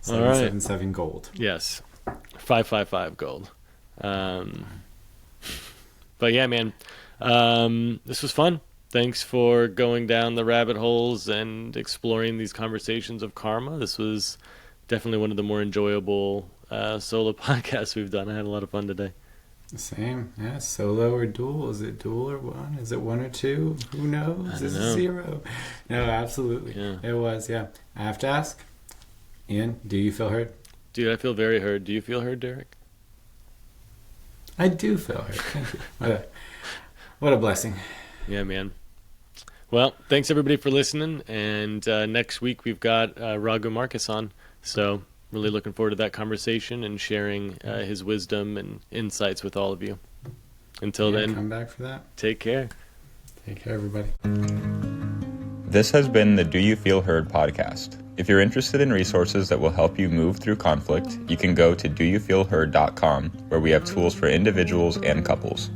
Speaker 1: 777 gold.
Speaker 2: Yes. 555 gold. But yeah, man. This was fun. Thanks for going down the rabbit holes and exploring these conversations of karma. This was definitely one of the more enjoyable solo podcasts we've done. I had a lot of fun today.
Speaker 1: Same. Yeah, solo or dual. Is it dual or one? Is it one or two? Who knows? Is it zero? No, absolutely. Yeah. It was, yeah. I have to ask, Ian, do you feel heard?
Speaker 2: Dude, I feel very heard. Do you feel heard, Derrick?
Speaker 1: I do feel heard. Thank you. What a blessing.
Speaker 2: Yeah, man. Well, thanks everybody for listening. And next week we've got Raghu Marcus on. So really looking forward to that conversation and sharing his wisdom and insights with all of you. Until then,
Speaker 1: come back for that.
Speaker 2: Take care.
Speaker 1: Take care, everybody.
Speaker 3: This has been the Do You Feel Heard podcast. If you're interested in resources that will help you move through conflict, you can go to doyoufeelheard.com, where we have tools for individuals and couples.